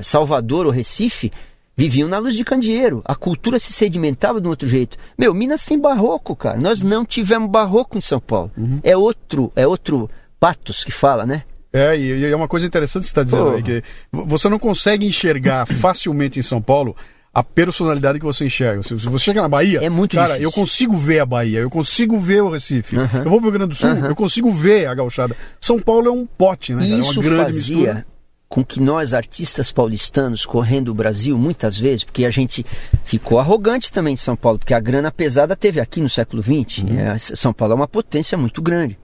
S3: Salvador ou Recife viviam na luz de candeeiro. A cultura se sedimentava de um outro jeito. Meu, Minas tem barroco, cara. Nós não tivemos barroco em São Paulo. É outro patos que fala, né?
S2: E é uma coisa interessante que você está dizendo aí, que você não consegue enxergar facilmente em São Paulo a personalidade que você enxerga. Se você chega na Bahia,
S3: é muito
S2: cara,
S3: difícil.
S2: Eu consigo ver a Bahia, eu consigo ver o Recife. Eu vou pro Rio Grande do Sul, eu consigo ver a gauchada. São Paulo é um pote, né?
S3: E
S2: cara?
S3: isso
S2: é uma grande
S3: fazia
S2: mistura.
S3: Com que nós, artistas paulistanos, correndo o Brasil, muitas vezes, porque a gente ficou arrogante também em São Paulo, porque a grana pesada teve aqui no século XX. São Paulo é uma potência muito grande.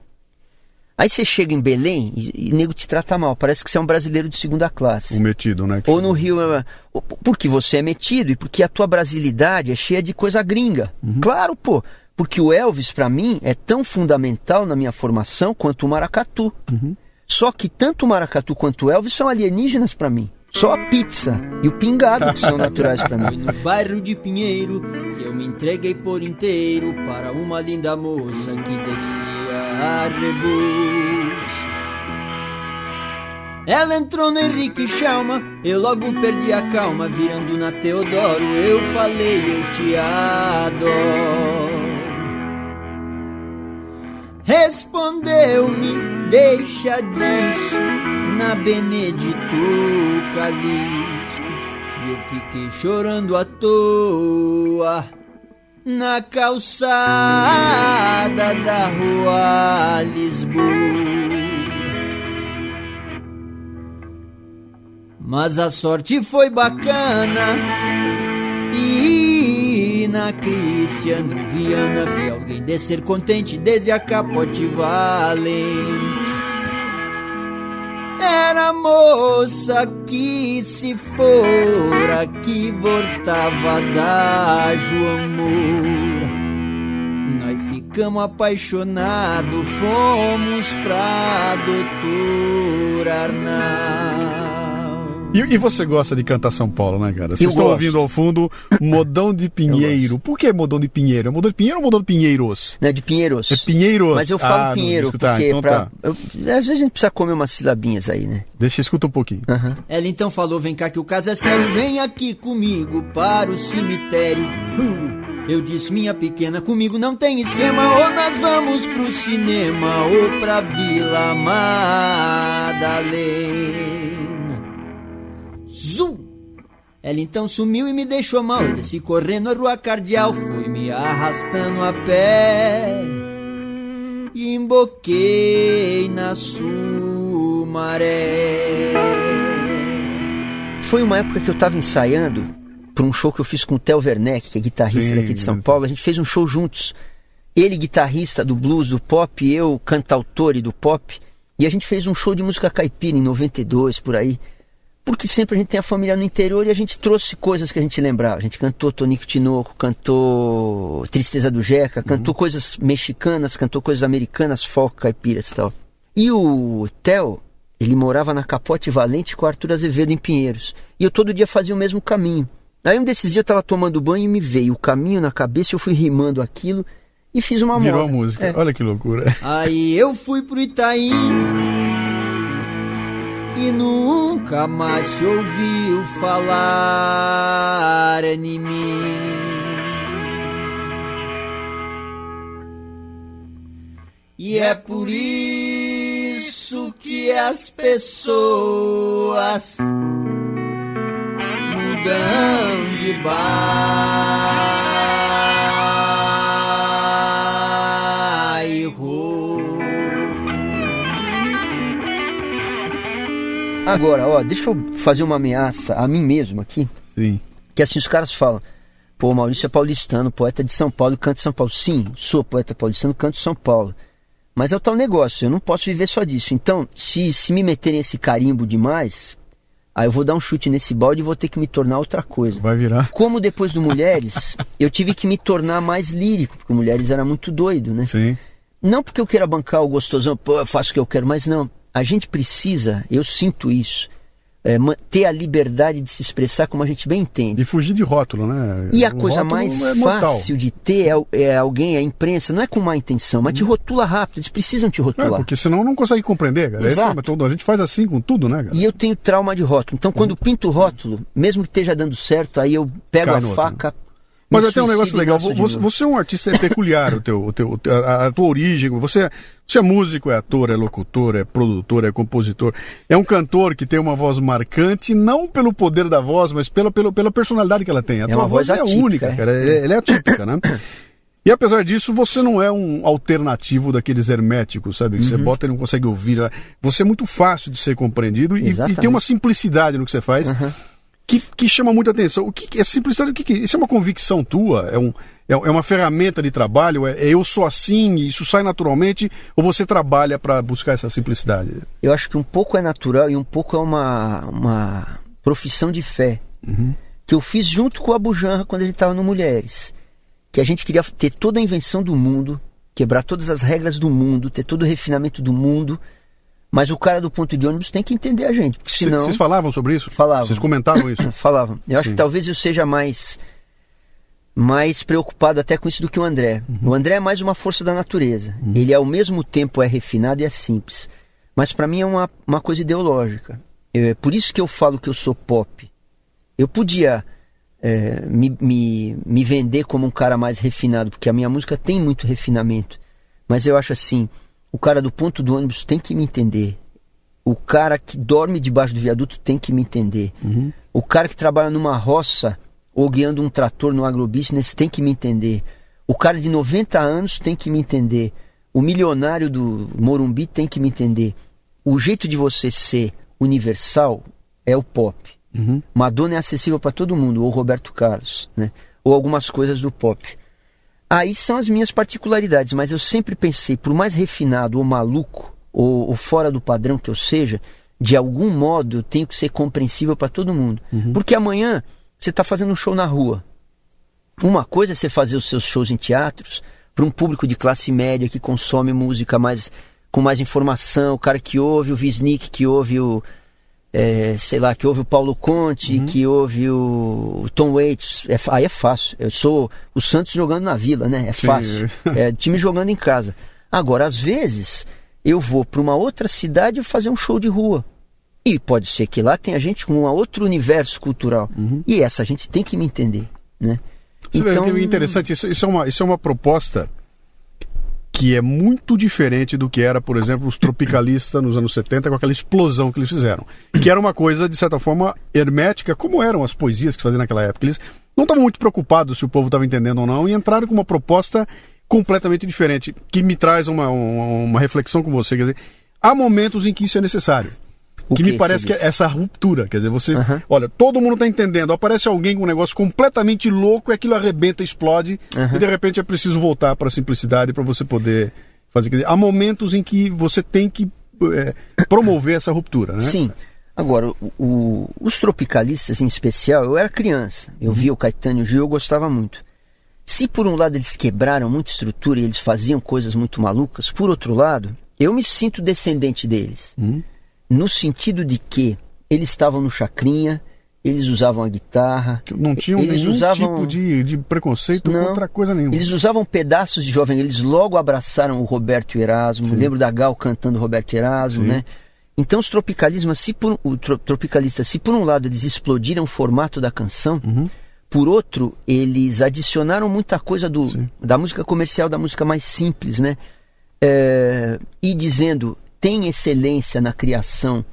S3: Aí você chega em Belém e nego te trata mal, parece que você é um brasileiro de segunda classe.
S2: O metido, né?
S3: Ou no Rio, porque você é metido e porque a tua brasilidade é cheia de coisa gringa. Claro, pô, porque o Elvis, pra mim, é tão fundamental na minha formação quanto o maracatu. Só que tanto o maracatu quanto o Elvis são alienígenas pra mim. Só a pizza e o pingado que são naturais pra
S6: Foi
S3: mim.
S6: no bairro de Pinheiro que eu me entreguei por inteiro para uma linda moça que descia a rebus. Ela entrou no Henrique Chalma, eu logo perdi a calma, virando na Teodoro, eu falei eu te adoro. Respondeu-me, deixa disso, na Benedito Calixto. E eu fiquei chorando à toa na calçada da rua Lisboa. Mas a sorte foi bacana e na Cristiano Viana vi alguém descer contente desde a Capote Valente. Era a moça que se fora, que voltava da João Moura. Nós ficamos apaixonados, fomos pra Doutor Arnal.
S2: E você gosta de cantar São Paulo, né, cara? Vocês estão
S3: gosto.
S2: ouvindo ao fundo Modão de Pinheiro. Por que Modão de Pinheiro? É Modão de Pinheiro ou Modão de Pinheiros?
S3: Não, de Pinheiros.
S2: É Pinheiros.
S3: Mas eu falo Pinheiro,
S2: não, tá,
S3: porque
S2: então tá.
S3: às vezes a gente precisa comer umas silabinhas aí, né?
S2: Deixa, escuta um pouquinho.
S6: Ela então falou, vem cá que o caso é sério, vem aqui comigo para o cemitério. Eu disse, minha pequena, comigo não tem esquema, ou nós vamos pro cinema, ou pra Vila Madalena. Zum! Ela então sumiu e me deixou mal, eu desci correndo a rua Cardeal, fui me arrastando a pé e emboquei na Sumaré.
S3: Foi uma época que eu tava ensaiando para um show que eu fiz com o Theo Werneck, que é guitarrista
S2: Sim,
S3: daqui de São Paulo. A gente fez um show juntos. Ele guitarrista do blues, do pop, eu cantautore do pop. E a gente fez um show de música caipira em 92, por aí. Porque sempre a gente tem a família no interior e a gente trouxe coisas que a gente lembrava. A gente cantou Tonico Tinoco, cantou Tristeza do Jeca, cantou coisas mexicanas, cantou coisas americanas, folk, caipiras e tal. E o Theo, ele morava na Capote Valente com o Arthur Azevedo em Pinheiros. E eu todo dia fazia o mesmo caminho. Aí um desses dias eu tava tomando banho e me veio o caminho na cabeça, eu fui rimando aquilo e fiz uma moda.
S2: Virou a música, olha que loucura.
S6: Aí eu fui pro Itaim e nunca mais se ouviu falar em mim. E é por isso que as pessoas mudam de bairro.
S3: Agora, ó, deixa eu fazer uma ameaça a mim mesmo aqui.
S2: Sim.
S3: Que assim os caras falam, pô, o Maurício é paulistano, poeta de São Paulo e canta São Paulo. Sim, sou poeta paulistano, canto São Paulo. Mas é o tal negócio, eu não posso viver só disso. Então, se me meterem esse carimbo demais, aí eu vou dar um chute nesse balde e vou ter que me tornar outra coisa.
S2: Vai virar.
S3: Como depois do Mulheres, eu tive que me tornar mais lírico, porque o Mulheres era muito doido, né?
S2: Sim.
S3: Não porque eu queira bancar o gostosão, pô, eu faço o que eu quero, mas não. A gente precisa, eu sinto isso, ter a liberdade de se expressar como a gente bem entende.
S2: De fugir de rótulo, né?
S3: E a
S2: O
S3: coisa
S2: rótulo
S3: mais
S2: é mortal.
S3: fácil de ter é alguém, a imprensa, não é com má intenção, mas te rotula rápido, eles precisam te rotular.
S2: Porque senão não consegue compreender, cara.
S3: Exato.
S2: A gente faz assim com tudo, né, cara?
S3: E eu tenho trauma de rótulo. Então, quando pinto o rótulo, mesmo que esteja dando certo, aí eu pego
S2: Cai
S3: a
S2: no outro,
S3: faca.
S2: Mas
S3: me
S2: até um negócio
S3: suicido e
S2: legal,
S3: nasço de novo.
S2: você é um artista peculiar, a tua origem, você é músico, é ator, é locutor, é produtor, é compositor, é um cantor que tem uma voz marcante, não pelo poder da voz, mas pela personalidade que ela tem. A tua
S3: uma
S2: voz
S3: voz
S2: é
S3: atípica,
S2: única, cara, ela é atípica, né? E apesar disso, você não é um alternativo daqueles herméticos, sabe? Que você bota e não consegue ouvir. Você é muito fácil de ser compreendido e tem uma simplicidade no que você faz. Que chama muita atenção. O que é simplicidade? Isso é uma convicção tua? É uma ferramenta de trabalho? Eu sou assim, isso sai naturalmente? Ou você trabalha para buscar essa simplicidade?
S3: Eu acho que um pouco é natural e um pouco é uma profissão de fé. Que eu fiz junto com o Abu Janra quando ele estava no Mulheres. Que a gente queria ter toda a invenção do mundo, quebrar todas as regras do mundo, ter todo o refinamento do mundo. Mas o cara do ponto de ônibus tem que entender a gente, porque senão...
S2: Vocês falavam sobre isso?
S3: Falavam.
S2: Vocês comentavam isso?
S3: Falavam. Eu acho que talvez eu seja mais preocupado até com isso do que o André. O André é mais uma força da natureza. Ele ao mesmo tempo é refinado e é simples. Mas para mim é uma coisa ideológica. Por isso que eu falo que eu sou pop. Eu podia me vender como um cara mais refinado, porque a minha música tem muito refinamento. Mas eu acho assim... O cara do ponto do ônibus tem que me entender. O cara que dorme debaixo do viaduto tem que me entender. O cara que trabalha numa roça ou guiando um trator no agrobusiness tem que me entender. O cara de 90 anos tem que me entender. O milionário do Morumbi tem que me entender. O jeito de você ser universal é o pop. Madonna é acessível para todo mundo, ou Roberto Carlos, né? Ou algumas coisas do pop. Aí são as minhas particularidades, mas eu sempre pensei, por mais refinado ou maluco, ou fora do padrão que eu seja, de algum modo eu tenho que ser compreensível para todo mundo. Porque amanhã você está fazendo um show na rua. Uma coisa é você fazer os seus shows em teatros para um público de classe média que consome música com mais informação, o cara que ouve o Wisnik, que ouve o... que ouve o Paulo Conte, que ouve o Tom Waits, aí é fácil. Eu sou o Santos jogando na Vila, né? É fácil. É time jogando em casa. Agora, às vezes, eu vou para uma outra cidade fazer um show de rua. E pode ser que lá tenha gente com um outro universo cultural. E essa gente tem que me entender, né?
S2: Então, é interessante, isso é uma proposta que é muito diferente do que era, por exemplo, os tropicalistas nos anos 70, com aquela explosão que eles fizeram. Que era uma coisa, de certa forma, hermética, como eram as poesias que faziam naquela época. Eles não estavam muito preocupados se o povo estava entendendo ou não, e entraram com uma proposta completamente diferente, que me traz uma reflexão com você. Quer dizer, há momentos em que isso é necessário. Que me parece que é essa ruptura, quer dizer, você... Olha, todo mundo tá entendendo, aparece alguém com um negócio completamente louco e aquilo arrebenta, explode, e de repente é preciso voltar para a simplicidade para você poder fazer... Quer dizer, há momentos em que você tem que promover essa ruptura, né?
S3: Sim. Agora, os tropicalistas em especial, eu era criança, eu via o Caetano e o Gil, eu gostava muito. Se por um lado eles quebraram muita estrutura e eles faziam coisas muito malucas, por outro lado, eu me sinto descendente deles. No sentido de que eles estavam no Chacrinha, eles usavam a guitarra.
S2: Não tinham nenhum tipo de preconceito contra coisa nenhuma.
S3: Eles usavam pedaços de jovem, eles logo abraçaram o Roberto Erasmo. Sim. Lembro da Gal cantando Roberto Erasmo, né? Então os tropicalistas, se por um lado eles explodiram o formato da canção, por outro, eles adicionaram muita coisa da música comercial, da música mais simples, né? E dizendo... Tem excelência na criação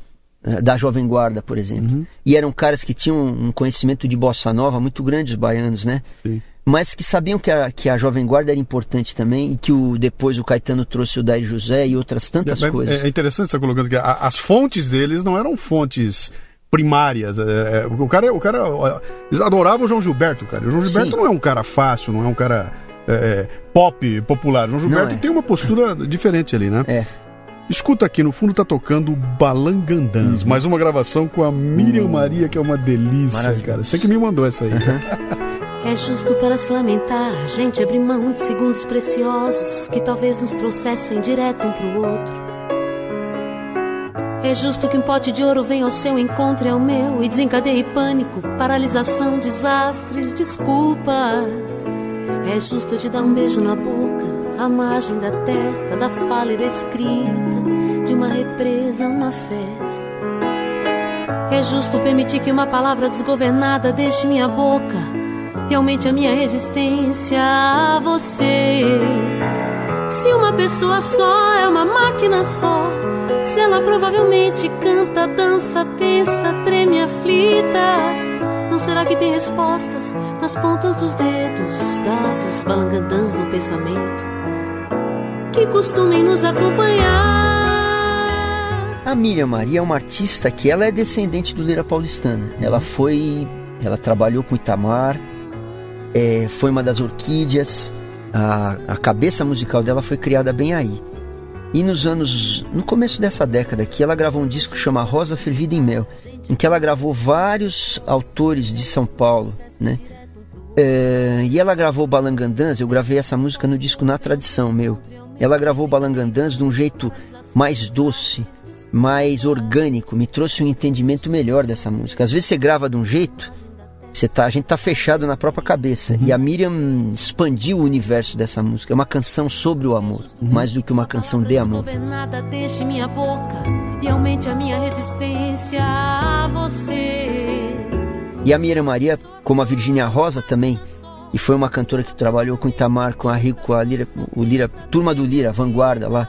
S3: da Jovem Guarda, por exemplo. E eram caras que tinham um conhecimento de bossa nova muito grande, os baianos, né? Sim. Mas que sabiam que a Jovem Guarda era importante também e que depois o Caetano trouxe o Daí José e outras tantas coisas.
S2: É interessante você estar colocando que as fontes deles não eram fontes primárias. O cara eles adoravam o João Gilberto, cara. O João Gilberto não é um cara fácil, não é um cara pop, popular. O João Gilberto tem uma postura diferente ali, né? Escuta aqui, no fundo tá tocando Balangandãs, mais uma gravação com a Miriam Maria, que é uma delícia, maravilha. Cara. Você que me mandou essa aí.
S8: É justo para se lamentar, a gente abrir mão de segundos preciosos que talvez nos trouxessem direto um pro outro. É justo que um pote de ouro venha ao seu encontro e ao meu e desencadeie pânico, paralisação, desastres, desculpas. É justo te dar um beijo na boca, a margem da testa, da fala e da escrita, de uma represa, uma festa. É justo permitir que uma palavra desgovernada deixe minha boca e aumente a minha resistência a você. Se uma pessoa só é uma máquina só, se ela provavelmente canta, dança, pensa, treme aflita, não será que tem respostas nas pontas dos dedos, dados, balangandãs no pensamento, que costumem nos acompanhar?
S3: A Miriam Maria é uma artista que ela é descendente do Lira Paulistana. Ela trabalhou com Itamar, foi uma das orquídeas, a cabeça musical dela foi criada bem aí. E no começo dessa década aqui, ela gravou um disco que chama Rosa Fervida em Mel, em que ela gravou vários autores de São Paulo, né? E ela gravou Balangandãs, eu gravei essa música no disco Na Tradição, meu. Ela gravou Balangandãs de um jeito mais doce, mais orgânico, me trouxe um entendimento melhor dessa música. Às vezes você grava de um jeito, a gente tá fechado na própria cabeça. E a Miriam expandiu o universo dessa música. É uma canção sobre o amor, mais do que uma canção de amor.
S8: Deixe minha boca e aumente a minha resistência a você.
S3: E a Miriam Maria, como a Virgínia Rosa também, e foi uma cantora que trabalhou com Itamar, com a Rico, com a Lira, turma do Lira, Vanguarda lá,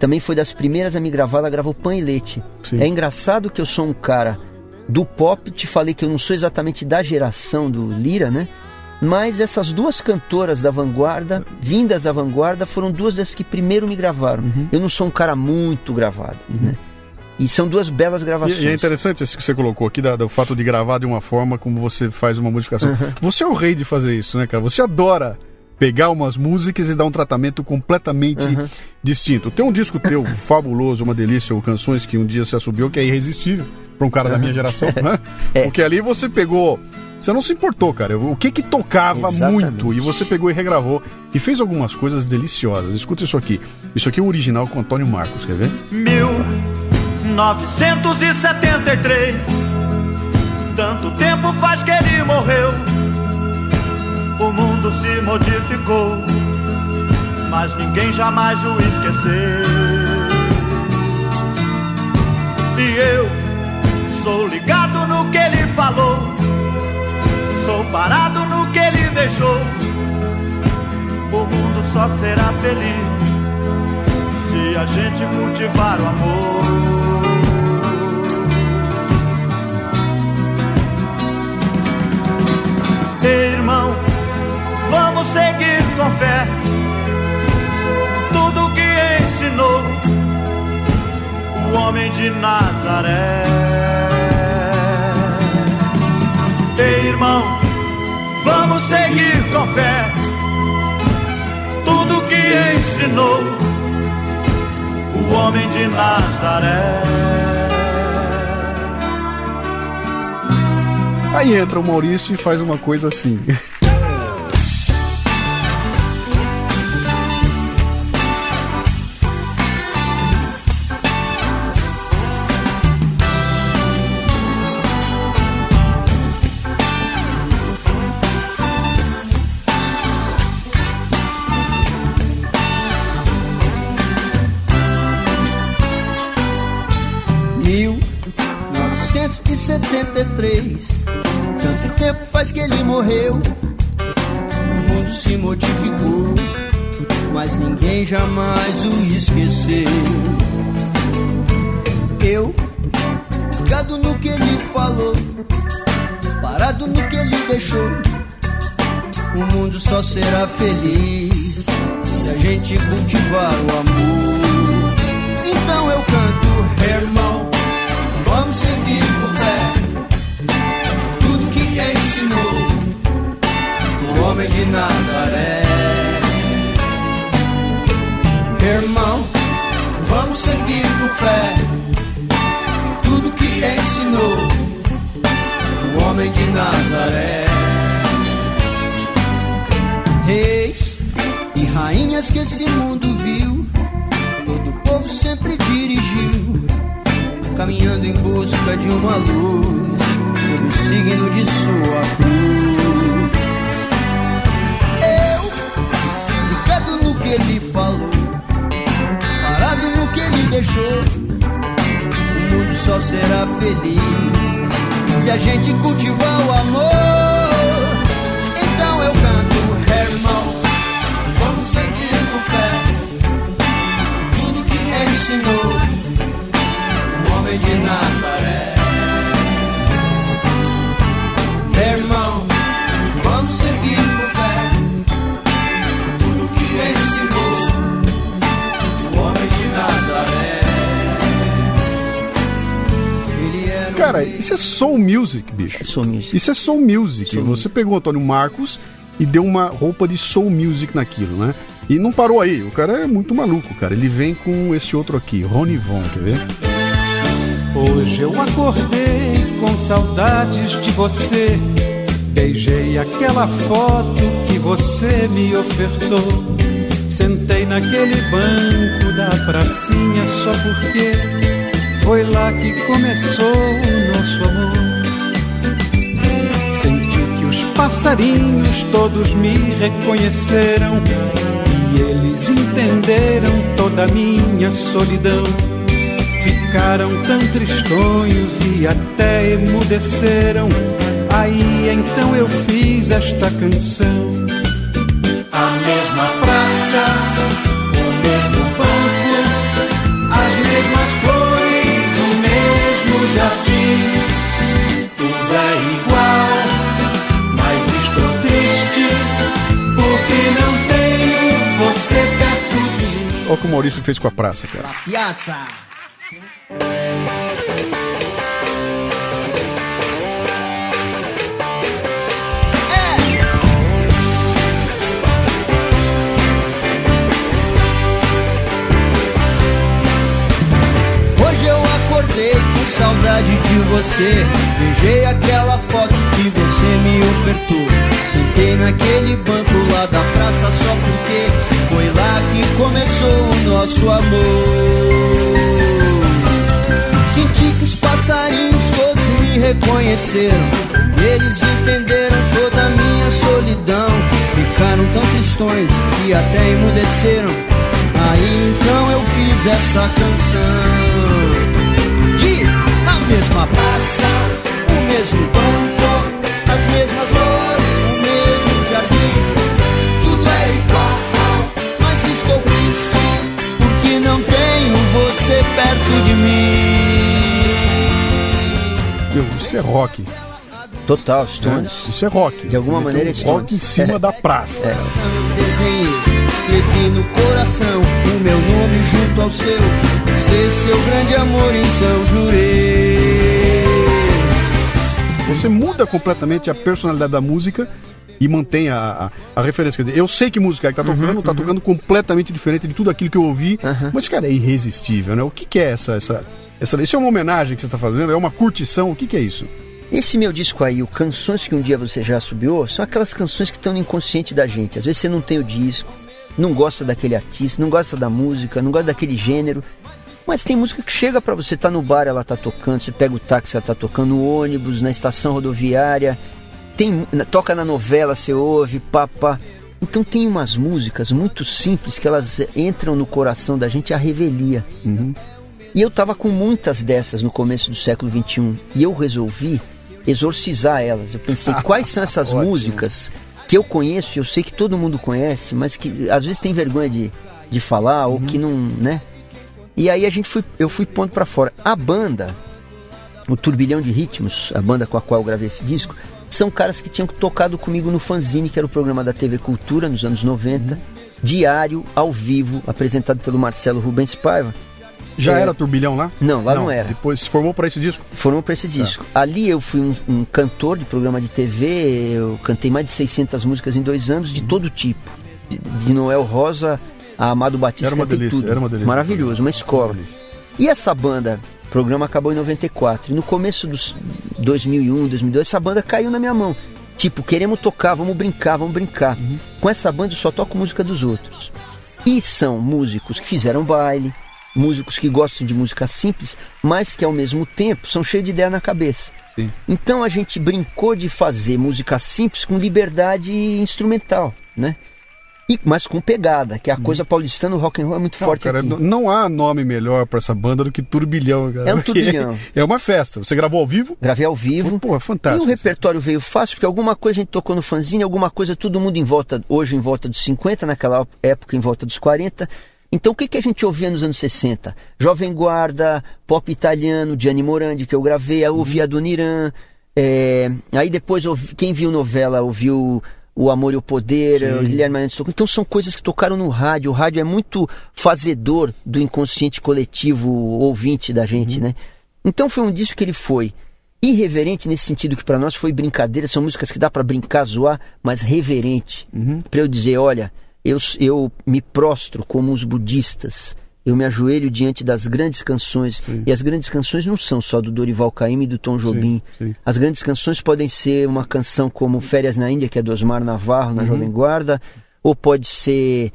S3: também foi das primeiras a me gravar. Ela gravou Pão e Leite. Sim. É engraçado que eu sou um cara do pop, te falei que eu não sou exatamente da geração do Lira, né? Mas essas duas cantoras da Vanguarda, vindas da Vanguarda, foram duas das que primeiro me gravaram. Eu não sou um cara muito gravado, né? E são duas belas gravações.
S2: E é interessante isso que você colocou aqui, do fato de gravar de uma forma como você faz uma modificação. Você é o rei de fazer isso, né, cara? Você adora pegar umas músicas e dar um tratamento completamente distinto. Tem um disco teu fabuloso, uma delícia, ou Canções que um dia se assobiou, que é irresistível para um cara da minha geração, né? Porque ali você pegou... Você não se importou, cara. O que tocava muito, e você pegou e regravou e fez algumas coisas deliciosas. Escuta isso aqui. Isso aqui é o original com Antônio Marcos, quer ver?
S9: 1973, tanto tempo faz que ele morreu. O mundo se modificou, mas ninguém jamais o esqueceu. E eu sou ligado no que ele falou, sou parado no que ele deixou. O mundo só será feliz se a gente cultivar o amor. Ei, irmão, vamos seguir com fé tudo que ensinou o homem homem de Nazaré. Ei, irmão, vamos seguir com fé tudo que ensinou o homem de Nazaré.
S2: Aí entra o Maurício e faz uma coisa assim.
S6: Tanto tempo faz que ele morreu, o mundo se modificou, mas ninguém jamais o esqueceu. Eu, ligado no que ele falou, parado no que ele deixou, o mundo só será feliz se a gente cultivar o amor. Então eu canto, irmão, vamos seguir por fé tudo que ensinou o homem de Nazaré. Irmão, vamos seguir por fé tudo que ensinou o homem de Nazaré. Reis e rainhas que esse mundo viu, todo o povo sempre dirigiu, caminhando em busca de uma luz, sob o signo de sua cruz. Eu, ligado no que ele falou, parado no que ele deixou, o mundo só será feliz se a gente cultivar o amor. Então eu canto, irmão, vamos seguir com fé tudo que ensinou o homem de Nazaré. Irmão, vamos seguir com fé tudo que ensinou o homem de Nazaré. Ele era
S2: Cara, isso é soul music, bicho.
S3: É soul music.
S2: Isso é soul music. Você pegou o Antônio Marcos e deu uma roupa de soul music naquilo, né? E não parou aí. O cara é muito maluco, cara. Ele vem com esse outro aqui, Rony Von, quer ver?
S10: Hoje eu acordei com saudades de você. Beijei aquela foto que você me ofertou. Sentei naquele banco da pracinha só porque foi lá que começou o nosso amor. Senti que os passarinhos todos me reconheceram e eles entenderam toda a minha solidão. Ficaram tão tristonhos e até emudeceram. Aí então eu fiz esta canção. A mesma praça, o mesmo banco, as mesmas flores, o mesmo jardim. Tudo é igual, mas estou triste porque não tenho você perto de mim.
S2: Olha o que o Maurício fez com a praça, cara.
S6: Piazza. Com saudade de você, beijei aquela foto que você me ofertou. Sentei naquele banco lá da praça só porque foi lá que começou o nosso amor. Senti que os passarinhos todos me reconheceram, eles entenderam toda a minha solidão. Ficaram tão tristões que até emudeceram. Aí então eu fiz essa canção. A mesma praça, o mesmo banco, as mesmas flores, o mesmo jardim. Tudo é igual, mas estou triste porque não tenho você perto de mim.
S2: Meu, isso é rock.
S3: Total, Stones.
S2: Isso é rock.
S3: De alguma maneira é Stones.
S2: Rock em cima da praça.
S6: Desenhei, escrevi no coração o meu nome junto ao seu. ser seu grande amor, então jurei.
S2: Você muda completamente a personalidade da música e mantém a referência. Quer dizer, eu sei que música que tá tocando, tá tocando completamente diferente de tudo aquilo que eu ouvi, mas, cara, é irresistível, né? O que é essa... Isso é uma homenagem que você tá fazendo? É uma curtição? O que é isso?
S3: Esse meu disco aí, o Canções que um dia você já assobiou, são aquelas canções que estão no inconsciente da gente. Às vezes você não tem o disco, não gosta daquele artista, não gosta da música, não gosta daquele gênero, mas tem música que chega pra você, tá no bar, ela tá tocando, você pega o táxi, ela tá tocando, no ônibus, na estação rodoviária, toca na novela, você ouve, papá. Então tem umas músicas muito simples que elas entram no coração da gente à revelia. E eu tava com muitas dessas no começo do século XXI, e eu resolvi exorcizar elas. Eu pensei, quais são essas músicas que eu conheço, eu sei que todo mundo conhece, mas que às vezes tem vergonha de falar, ou que não, né? E aí eu fui pondo pra fora. A banda, o Turbilhão de Ritmos, a banda com a qual eu gravei esse disco, são caras que tinham tocado comigo no Fanzine, que era o programa da TV Cultura nos anos 90, diário, ao vivo, apresentado pelo Marcelo Rubens Paiva.
S2: Já era Turbilhão lá?
S3: Não, lá não era.
S2: Depois se formou pra esse disco?
S3: Formou pra esse disco. Ali eu fui um cantor de programa de TV, eu cantei mais de 600 músicas em 2 anos, de todo tipo. De Noel Rosa a Amado Batista,
S2: era uma delícia,
S3: tudo.
S2: Era uma delícia.
S3: Maravilhoso, uma escola. E essa banda, o programa acabou em 94, e no começo dos 2001, 2002, essa banda caiu na minha mão. Tipo, queremos tocar, vamos brincar. Com essa banda eu só toco música dos outros. E são músicos que fizeram baile, músicos que gostam de música simples, mas que ao mesmo tempo são cheios de ideia na cabeça.
S2: Sim.
S3: Então a gente brincou de fazer música simples com liberdade instrumental, né? Mas com pegada, que a coisa paulistana, o rock and roll é muito forte,
S2: cara,
S3: aqui.
S2: Não há nome melhor pra essa banda do que Turbilhão, cara.
S3: É um turbilhão.
S2: É uma festa. Você gravou ao vivo?
S3: Gravei ao vivo.
S2: Pô, é fantástico.
S3: E o repertório veio fácil, porque alguma coisa a gente tocou no Fanzine, alguma coisa todo mundo hoje em volta dos 50, naquela época em volta dos 40. Então o que a gente ouvia nos anos 60? Jovem Guarda, pop italiano, Gianni Morandi, que eu gravei, eu ouvia Adoniran, aí depois quem viu novela ouviu O Amor e o Poder, o Guilherme Arantes. Então são coisas que tocaram no rádio. O rádio é muito fazedor do inconsciente coletivo ouvinte da gente, né? Então foi um disco que ele foi irreverente nesse sentido, que para nós foi brincadeira. São músicas que dá para brincar, zoar, mas reverente. Para eu dizer, olha, eu me prostro como os budistas, eu me ajoelho diante das grandes canções. E as grandes canções não são só do Dorival Caymmi e do Tom Jobim. As grandes canções podem ser uma canção como Férias na Índia, que é do Osmar Navarro na Jovem Guarda, ou pode ser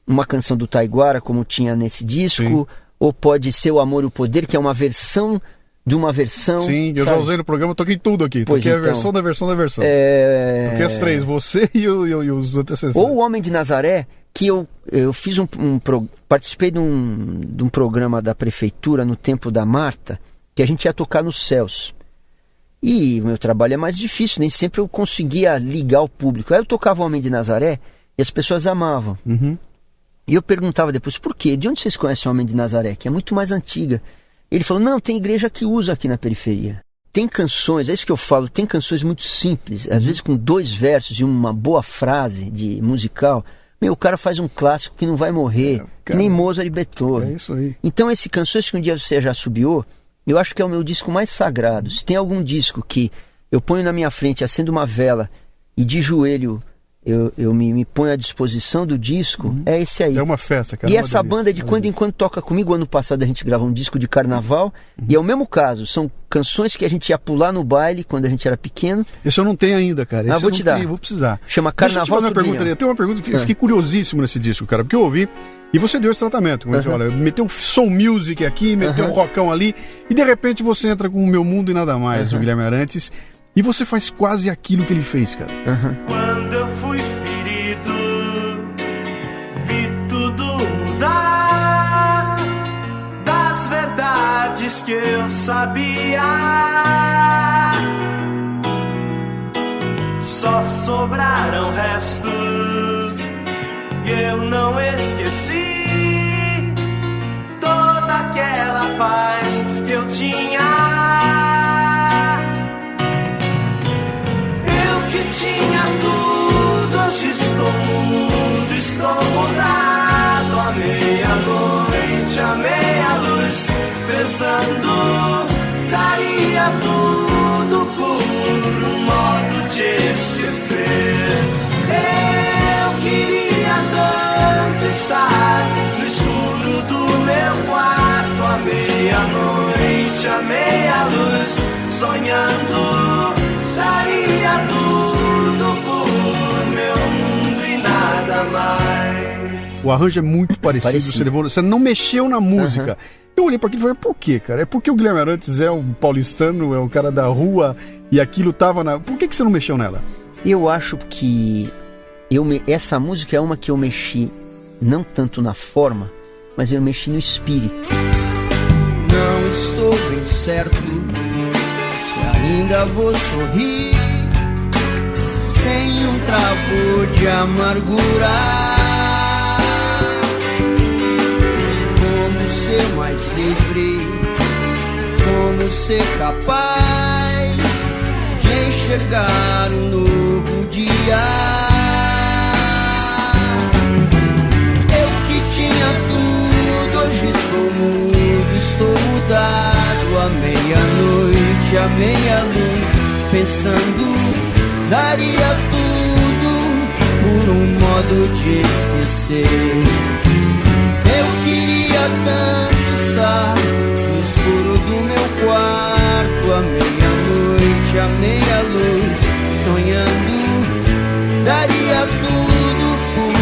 S3: uma canção do Taiguara, como tinha nesse disco, ou pode ser O Amor e o Poder, que é uma versão de uma versão.
S2: Sim, eu já usei no programa, toquei tudo aqui.
S3: Pois
S2: toquei
S3: então,
S2: a versão da versão da versão. Toquei as 3, você e os outros.
S3: Ou O Homem de Nazaré, que eu fiz participei de um programa da prefeitura no tempo da Marta, que a gente ia tocar nos céus. E o meu trabalho é mais difícil, nem sempre eu conseguia ligar o público. Aí eu tocava O Homem de Nazaré e as pessoas amavam. E eu perguntava depois, por quê? De onde vocês conhecem O Homem de Nazaré? Que é muito mais antiga. Ele falou, não, tem igreja que usa aqui na periferia. Tem canções, é isso que eu falo, tem canções muito simples, às vezes com 2 versos e uma boa frase de musical. O cara faz um clássico que não vai morrer, que nem Mozart e Beethoven.
S2: É isso aí.
S3: Então esse Canções que um dia você já assobiou, eu acho que é o meu disco mais sagrado. Se tem algum disco que eu ponho na minha frente, acendo uma vela e de joelho eu me ponho à disposição do disco, é esse aí.
S2: É uma festa, cara.
S3: E essa banda de quando em quando toca comigo. Ano passado a gente gravou um disco de carnaval, e é o mesmo caso, são canções que a gente ia pular no baile quando a gente era pequeno.
S2: Esse eu não tenho ainda, cara.
S3: Vou te dar.
S2: Vou precisar.
S3: Chama Carnaval
S2: Turbilhão. Eu tenho uma pergunta, eu fiquei curiosíssimo nesse disco, cara, porque eu ouvi, e você deu esse tratamento, olha, meteu soul music aqui, meteu um rockão ali, e de repente você entra com O Meu Mundo e Nada Mais, do Guilherme Arantes, e você faz quase aquilo que ele fez, cara.
S9: Quando eu fui ferido, vi tudo mudar. Das verdades que eu sabia, só sobraram restos. E eu não esqueci toda aquela paz que eu tinha. Tinha tudo, hoje estou mudo, estou mudado. À meia-noite, à meia-luz,
S4: pensando, daria tudo por um modo de esquecer. Eu queria tanto estar no escuro do meu quarto, à meia-noite, à meia-luz, sonhando, daria tudo por meu mundo e nada mais.
S2: O arranjo é muito parecido. Você não mexeu na música. Eu olhei pra aquilo e falei, por quê, cara? É porque o Guilherme Arantes é um paulistano, é um cara da rua, e aquilo tava na... Por que você não mexeu nela?
S3: Eu acho que essa música é uma que eu mexi não tanto na forma, mas eu mexi no espírito.
S6: Não estou bem certo se ainda vou sorrir sem um trago de amargura. Como ser mais livre, como ser capaz de enxergar um novo dia. Eu que tinha tudo, hoje estou mudo, estou mudado. À meia-noite, à meia-luz, pensando, daria tudo por um modo de esquecer. Eu queria tanto estar no escuro do meu quarto, à meia-noite, à meia-luz, sonhando, daria tudo por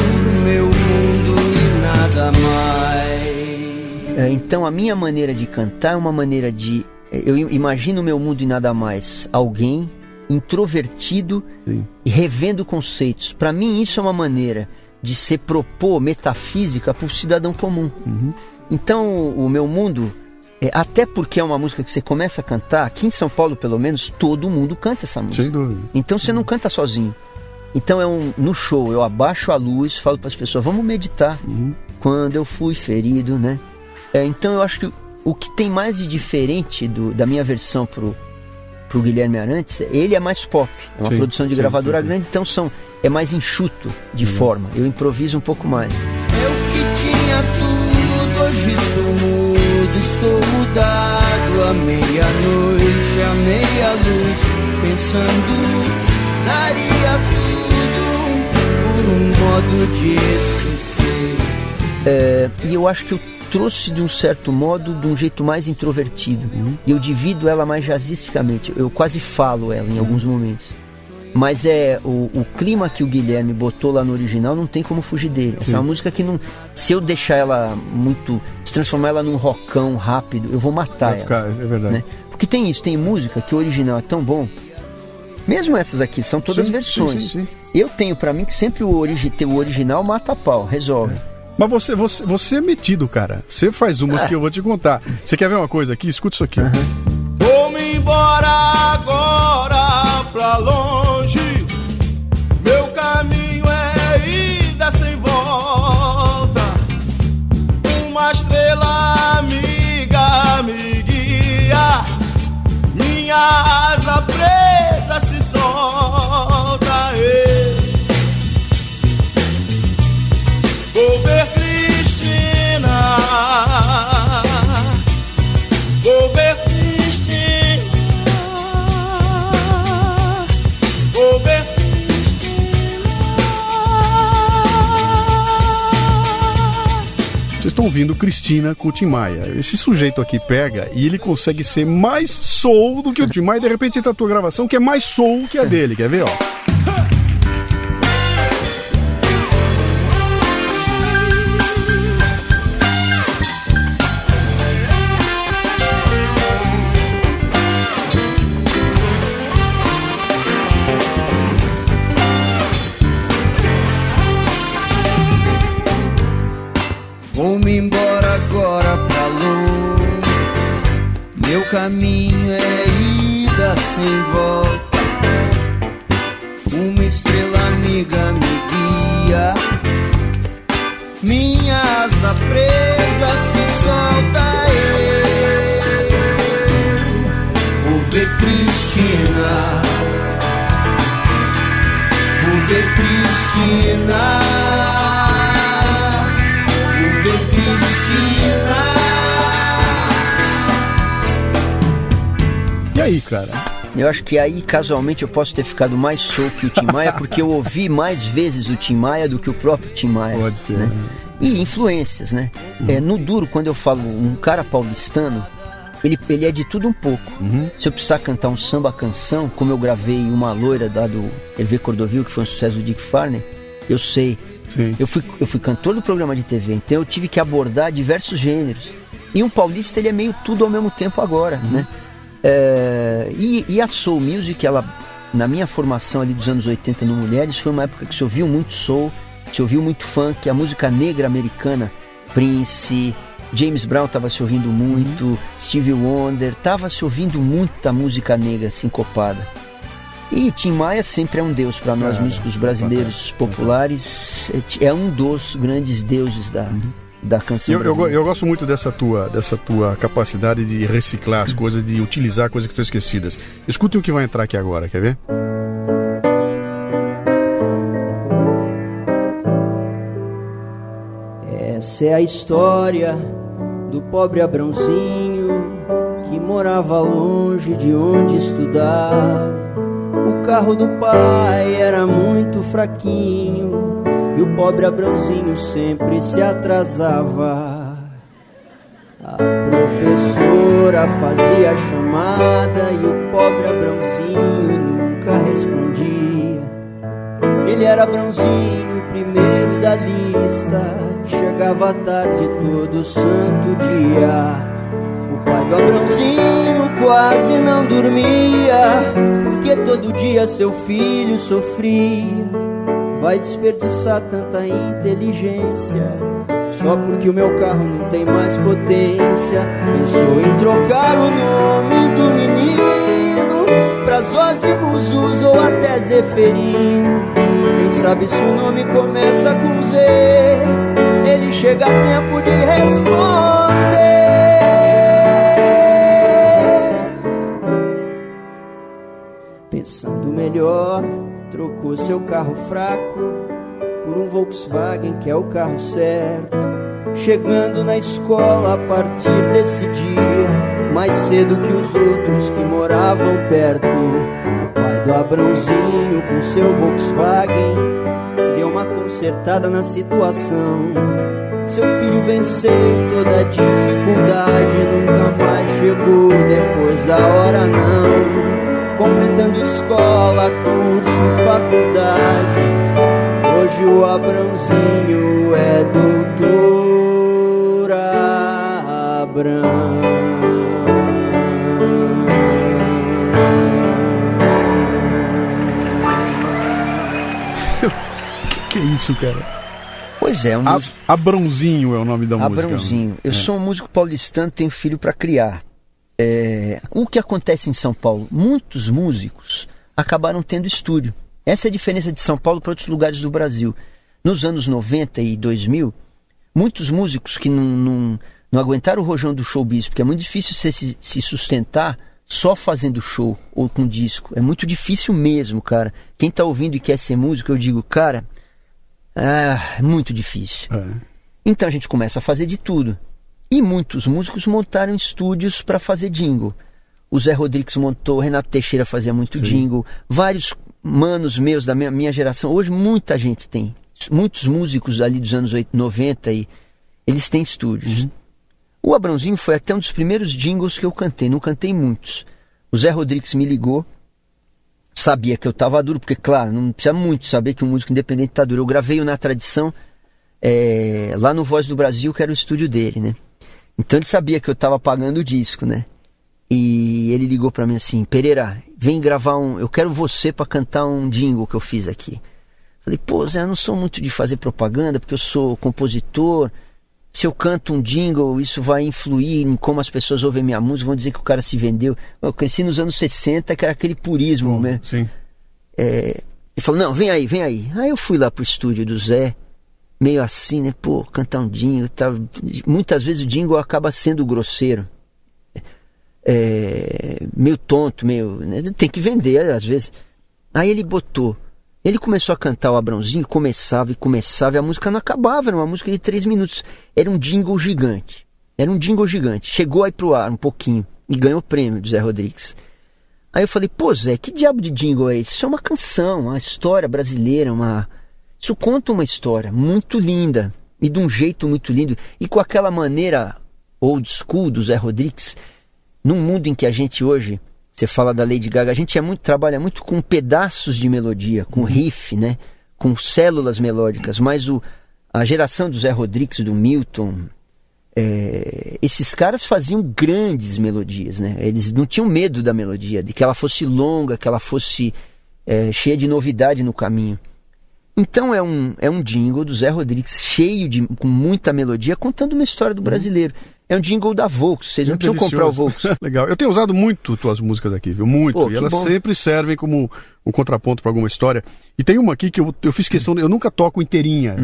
S6: meu mundo e nada mais.
S3: Então a minha maneira de cantar é uma maneira de... Eu imagino o meu mundo e nada mais. Alguém introvertido, sim, e revendo conceitos. Para mim isso é uma maneira de se propor metafísica para o cidadão comum. Então o meu mundo, até porque é uma música que você começa a cantar, aqui em São Paulo pelo menos, todo mundo canta essa música.
S2: Sem dúvida.
S3: Então você não canta sozinho. Então no show eu abaixo a luz, falo para as pessoas, vamos meditar. Quando eu fui ferido, né? Então eu acho que o que tem mais de diferente da minha versão pro Guilherme Arantes, ele é mais pop, é uma produção de gravadora grande, então é mais enxuto de forma, eu improviso um pouco mais.
S6: Eu que tinha tudo, hoje estou mudo, estou mudado. À meia-noite, à meia-luz, pensando, daria tudo por um modo de esquecer.
S3: E eu acho que eu trouxe de um certo modo, de um jeito mais introvertido. E eu divido ela mais jazzisticamente. Eu quase falo ela em alguns momentos. Mas o clima que o Guilherme botou lá no original, não tem como fugir dele. Essa é uma música que não... Se eu deixar ela muito... Se transformar ela num rockão rápido, eu vou matar ela.
S2: É verdade.
S3: Né? Porque tem isso, tem música que o original é tão bom. Mesmo essas aqui, são todas versões. Eu tenho pra mim que sempre o original mata a pau, resolve.
S2: Mas você é metido, cara. Você faz umas que eu vou te contar. Você quer ver uma coisa aqui? Escuta isso aqui.
S9: Vou-me embora agora pra longe. Meu caminho é ida sem volta. Uma estrela amiga me guia. Minha asa presa se solta. Vou ver Cristina, vou ver Cristina, vou ver Cristina.
S2: Vocês estão ouvindo Cristina com o Tim Maia. Esse sujeito aqui pega e ele consegue ser mais soul do que o Tim Maia. De repente entra a tua gravação que é mais soul que a dele. Quer ver, ó?
S6: Vou-me embora agora pra longe. Meu caminho é ida sem volta. Uma estrela amiga me guia. Minha asa presa se solta. Vou ver Cristina, vou ver Cristina.
S2: aí, cara?
S3: Eu acho que aí, casualmente, eu posso ter ficado mais soul que o Tim Maia, porque eu ouvi mais vezes o Tim Maia do que o próprio Tim Maia.
S2: Pode ser,
S3: né?
S2: né?
S3: E influências, né? No duro, quando eu falo um cara paulistano, ele é de tudo um pouco. Se eu precisar cantar um samba-canção, como eu gravei Uma Loira da do Hervé Cordovil, que foi um sucesso do Dick Farney, eu sei.
S2: Sim.
S3: Eu fui cantor do programa de TV, então eu tive que abordar diversos gêneros. E um paulista, ele é meio tudo ao mesmo tempo agora, né? E a soul music, ela, na minha formação ali dos anos 80 no Mulheres, foi uma época que se ouviu muito soul, se ouviu muito funk, a música negra americana, Prince, James Brown estava se ouvindo muito, Stevie Wonder, estava se ouvindo muita música negra sincopada. E Tim Maia sempre é um deus para nós, músicos brasileiros populares, é um dos grandes deuses da canção brasileira.
S2: Eu gosto muito dessa tua capacidade de reciclar as coisas, de utilizar coisas que estão esquecidas. Escutem o que vai entrar aqui agora, quer ver?
S6: Essa é a história do pobre Abrãozinho que morava longe de onde estudava. O carro do pai era muito fraquinho e o pobre Abrãozinho sempre se atrasava. A professora fazia chamada e o pobre Abrãozinho nunca respondia. Ele era Abrãozinho, o primeiro da lista, que chegava tarde todo santo dia. O pai do Abrãozinho quase não dormia, porque todo dia seu filho sofria. Vai desperdiçar tanta inteligência só porque o meu carro não tem mais potência. Pensou em trocar o nome do menino pra Zózimo, Zuzo ou até Zeferino. Quem sabe se o nome começa com Z, ele chega a tempo de responder. Pensando melhor, trocou seu carro fraco por um Volkswagen que é o carro certo. Chegando na escola a partir desse dia, mais cedo que os outros que moravam perto, o pai do Abrãozinho com seu Volkswagen deu uma consertada na situação. Seu filho venceu toda a dificuldade, nunca mais chegou depois da hora não. Completando escola, curso, faculdade, hoje o Abrãozinho é doutor Abrão.
S2: Que é isso, cara?
S3: Pois é,
S2: Abrãozinho é o nome da música.
S3: Abrãozinho. Eu sou um músico paulistano, tenho filho para criar. O que acontece em São Paulo? Muitos músicos acabaram tendo estúdio. Essa é a diferença de São Paulo para outros lugares do Brasil. Nos anos 90 e 2000, muitos músicos que não aguentaram o rojão do showbiz, porque é muito difícil você se sustentar só fazendo show ou com disco. É muito difícil mesmo, cara. Quem tá ouvindo e quer ser músico, eu digo, cara, é muito difícil. Então a gente começa a fazer de tudo. E muitos músicos montaram estúdios para fazer jingle. O Zé Rodrigues montou, o Renato Teixeira fazia muito jingle. Vários manos meus da minha geração. Hoje muita gente tem. Muitos músicos ali dos anos 90, eles têm estúdios. O Abrãozinho foi até um dos primeiros jingles que eu cantei. Não cantei muitos. O Zé Rodrigues me ligou. Sabia que eu tava duro, porque claro, não precisa muito saber que um músico independente tá duro. Eu gravei o Na Tradição, lá no Voz do Brasil, que era o estúdio dele, né? Então ele sabia que eu tava pagando o disco, né? E ele ligou pra mim assim, Pereira, vem gravar eu quero você pra cantar um jingle que eu fiz aqui. Falei, pô, Zé, eu não sou muito de fazer propaganda, porque eu sou compositor. Se eu canto um jingle, isso vai influir em como as pessoas ouvem minha música, vão dizer que o cara se vendeu. Eu cresci nos anos 60, que era aquele purismo, né?
S2: Sim.
S3: Ele falou, não, vem aí. Aí eu fui lá pro estúdio do Zé, meio assim, né? Pô, cantar um jingle, tá? Muitas vezes o jingle acaba sendo grosseiro. Meio tonto, né? Tem que vender, às vezes. Aí ele começou a cantar o Abrãozinho, começava, e a música não acabava, era uma música de 3 minutos. Era um jingle gigante. Chegou aí pro ar um pouquinho, e ganhou o prêmio do Zé Rodrigues. Aí eu falei, pô Zé, que diabo de jingle é esse? Isso é uma canção, uma história brasileira, isso conta uma história muito linda, e de um jeito muito lindo, e com aquela maneira old school do Zé Rodrigues, num mundo em que a gente hoje, você fala da Lady Gaga, a gente trabalha muito com pedaços de melodia, com riff, né? Com células melódicas, mas a geração do Zé Rodrigues, do Milton, esses caras faziam grandes melodias, né? Eles não tinham medo da melodia, de que ela fosse longa, que ela fosse cheia de novidade no caminho. Então é um jingle do Zé Rodrigues com muita melodia, contando uma história do brasileiro. É um jingle da Volks, vocês não precisam comprar o Volks.
S2: Legal, eu tenho usado muito tuas músicas aqui, viu? Muito,
S3: Pô,
S2: e elas
S3: bom.
S2: sempre servem como um contraponto para alguma história. E tem uma aqui que eu fiz questão, eu nunca toco inteirinha.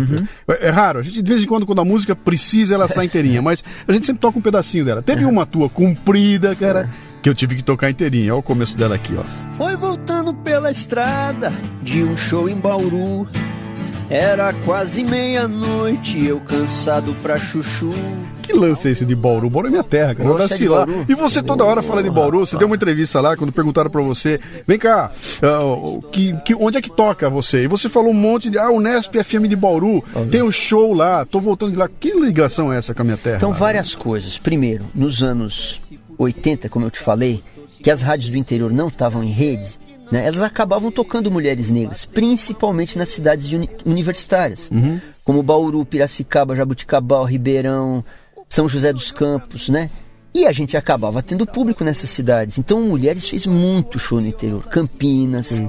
S2: É raro, a gente de vez em quando a música precisa, ela sai inteirinha, mas a gente sempre toca um pedacinho dela. Teve uma tua comprida, cara, que eu tive que tocar inteirinha. Olha o começo dela aqui, ó.
S6: Foi voltando pela estrada de um show em Bauru. Era quase meia-noite, eu cansado pra chuchu.
S2: Que lance é esse de Bauru? Bauru é minha terra, cara. Eu
S3: Você é
S2: nasci
S3: de
S2: lá.
S3: Bauru?
S2: E você toda hora fala de Bauru. Você deu uma entrevista lá, quando perguntaram pra você, vem cá, onde é que toca você? E você falou um monte de, o Nesp FM de Bauru, tem um show lá, tô voltando de lá. Que ligação é essa com a minha terra?
S3: Então, várias coisas. Primeiro, nos anos 80, como eu te falei, que as rádios do interior não estavam em rede, né, elas acabavam tocando mulheres negras, principalmente nas cidades universitárias, como Bauru, Piracicaba, Jabuticabal, Ribeirão, São José dos Campos, né? E a gente acabava tendo público nessas cidades. Então, Mulheres fez muito show no interior. Campinas,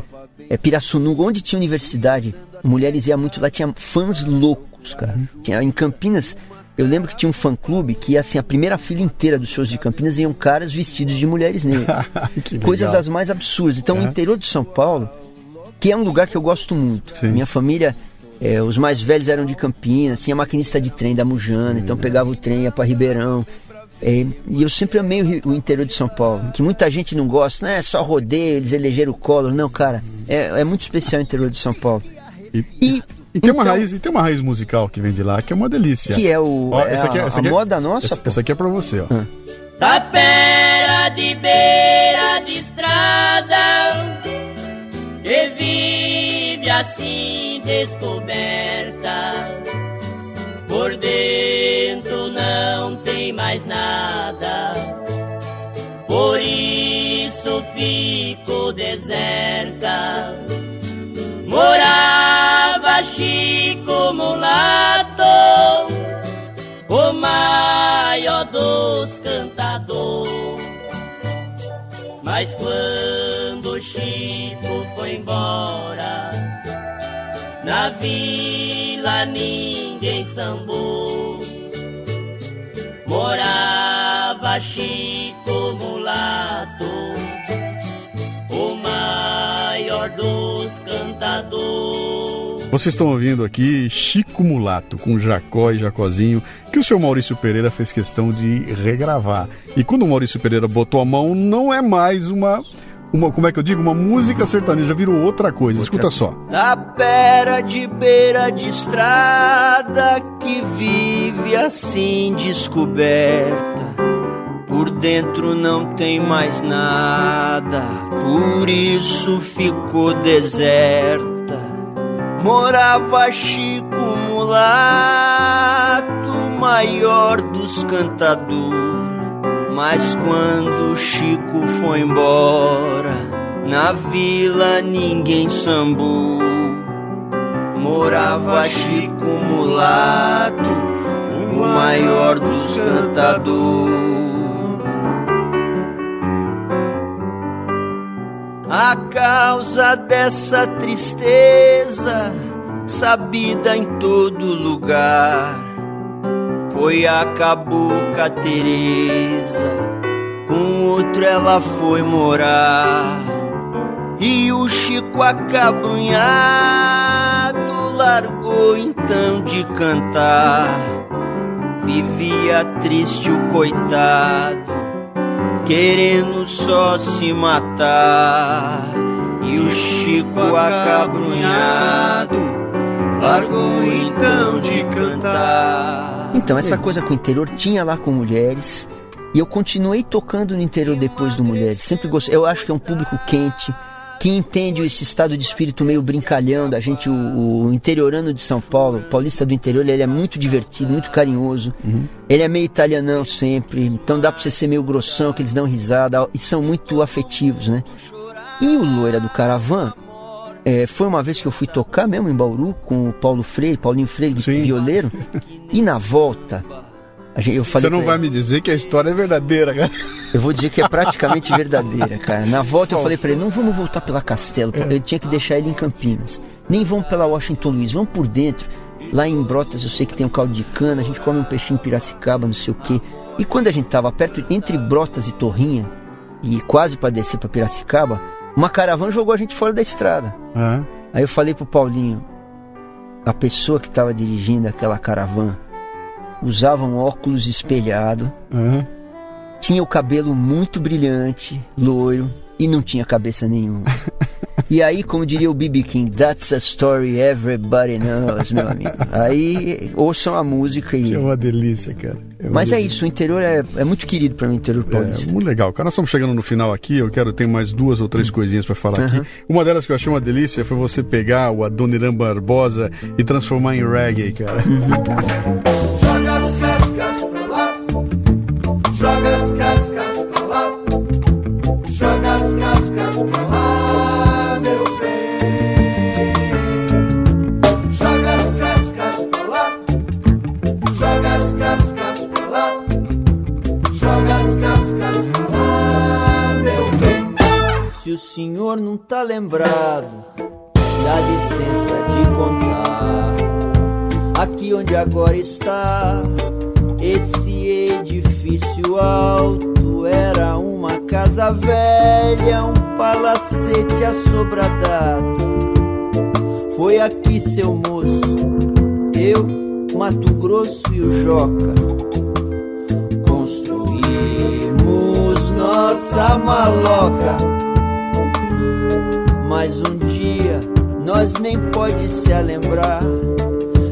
S3: Pirassununga, onde tinha universidade, Mulheres ia muito lá, tinha fãs loucos, cara. Em Campinas, eu lembro que tinha um fã-clube que, assim, a primeira fila inteira dos shows de Campinas iam caras vestidos de mulheres negras. Coisas as mais absurdas. Então, o interior de São Paulo, que é um lugar que eu gosto muito.
S2: Sim.
S3: Minha família, os mais velhos eram de Campinas, tinha maquinista de trem da Mujana, então pegava o trem, ia para Ribeirão. E eu sempre amei o interior de São Paulo, que muita gente não gosta, né? É só rodeio, eles elegeram o Collor. Não, cara, é muito especial o interior de São Paulo.
S2: E tem uma raiz musical que vem de lá, que é uma delícia.
S3: Que é
S2: essa
S3: moda nossa.
S2: Essa aqui é pra você, ó.
S11: Tapera de beira de estrada, que vive assim descoberta. Por dentro não tem mais nada, por isso fico deserta. Morava Chico Mulato, o maior dos cantadores. Mas quando Chico foi embora, na vila ninguém sambou. Morava Chico Mulato, o maior dos cantadores.
S2: Vocês estão ouvindo aqui Chico Mulato, com Jacó e Jacozinho, que o seu Maurício Pereira fez questão de regravar. E quando o Maurício Pereira botou a mão, não é mais uma como é que eu digo? Uma música sertaneja, virou outra coisa. Escuta só.
S6: Tapera de beira de estrada, que vive assim descoberta. Por dentro não tem mais nada, por isso ficou deserta. Morava Chico Mulato, maior dos cantadores. Mas quando Chico foi embora, na vila ninguém sambou. Morava Chico Mulato, o maior dos cantadores. A causa dessa tristeza, sabida em todo lugar, foi a cabocla Teresa, com outro ela foi morar. E o Chico acabrunhado largou então de cantar. Vivia triste o coitado, querendo só se matar. E o Chico acabrunhado largou então de cantar.
S3: Então, essa coisa com o interior tinha lá com Mulheres, E eu continuei tocando no interior depois do Mulheres. Sempre gostei. Eu acho que é um público quente, que entende esse estado de espírito meio brincalhão da gente. O interiorano de São Paulo, o paulista do interior, ele é muito divertido, muito carinhoso. Ele é meio italianão sempre, então dá pra você ser meio grossão, que eles dão risada, e são muito afetivos, né? E o Loira do Caravan, foi uma vez que eu fui tocar mesmo em Bauru com o Paulinho Freire, violeiro, e na volta... Eu falei,
S2: você não vai me dizer que a história é verdadeira, cara?
S3: Eu vou dizer que é praticamente verdadeira, cara. Na volta eu falei pra ele, não vamos voltar pela Castelo, eu tinha que deixar ele em Campinas. Nem vamos pela Washington Luiz, vamos por dentro. Lá em Brotas eu sei que tem um caldo de cana, a gente come um peixinho em Piracicaba, não sei o quê. E quando a gente tava perto, entre Brotas e Torrinha, e quase pra descer pra Piracicaba, uma caravana jogou a gente fora da estrada. Aí eu falei pro Paulinho, a pessoa que tava dirigindo aquela caravana usava um óculos espelhado, tinha o cabelo muito brilhante, loiro, e não tinha cabeça nenhuma. E aí, como diria o B.B. King, that's a story everybody knows, meu amigo. Aí, ouçam a música e...
S2: É uma delícia, cara.
S3: Mas é isso, o interior é muito querido para mim, o interior paulista.
S2: Muito legal, cara. Nós estamos chegando no final aqui, ter mais 2 ou 3 coisinhas para falar aqui. Uma delas que eu achei uma delícia foi você pegar o Adoniran Barbosa e transformar em reggae, cara.
S4: Joga as cascas pra lá, joga as cascas pra lá, joga as cascas pra lá, meu bem. Joga as cascas pra lá, joga as cascas pra lá, joga as cascas pra lá, meu bem.
S6: Se o senhor não tá lembrado, dá licença de contar. Aqui onde agora está esse edifício alto, era uma casa velha, um palacete assobradado. Foi aqui, seu moço, eu, Mato Grosso e o Joca, construímos nossa maloca. Mas um dia nós nem pode se lembrar.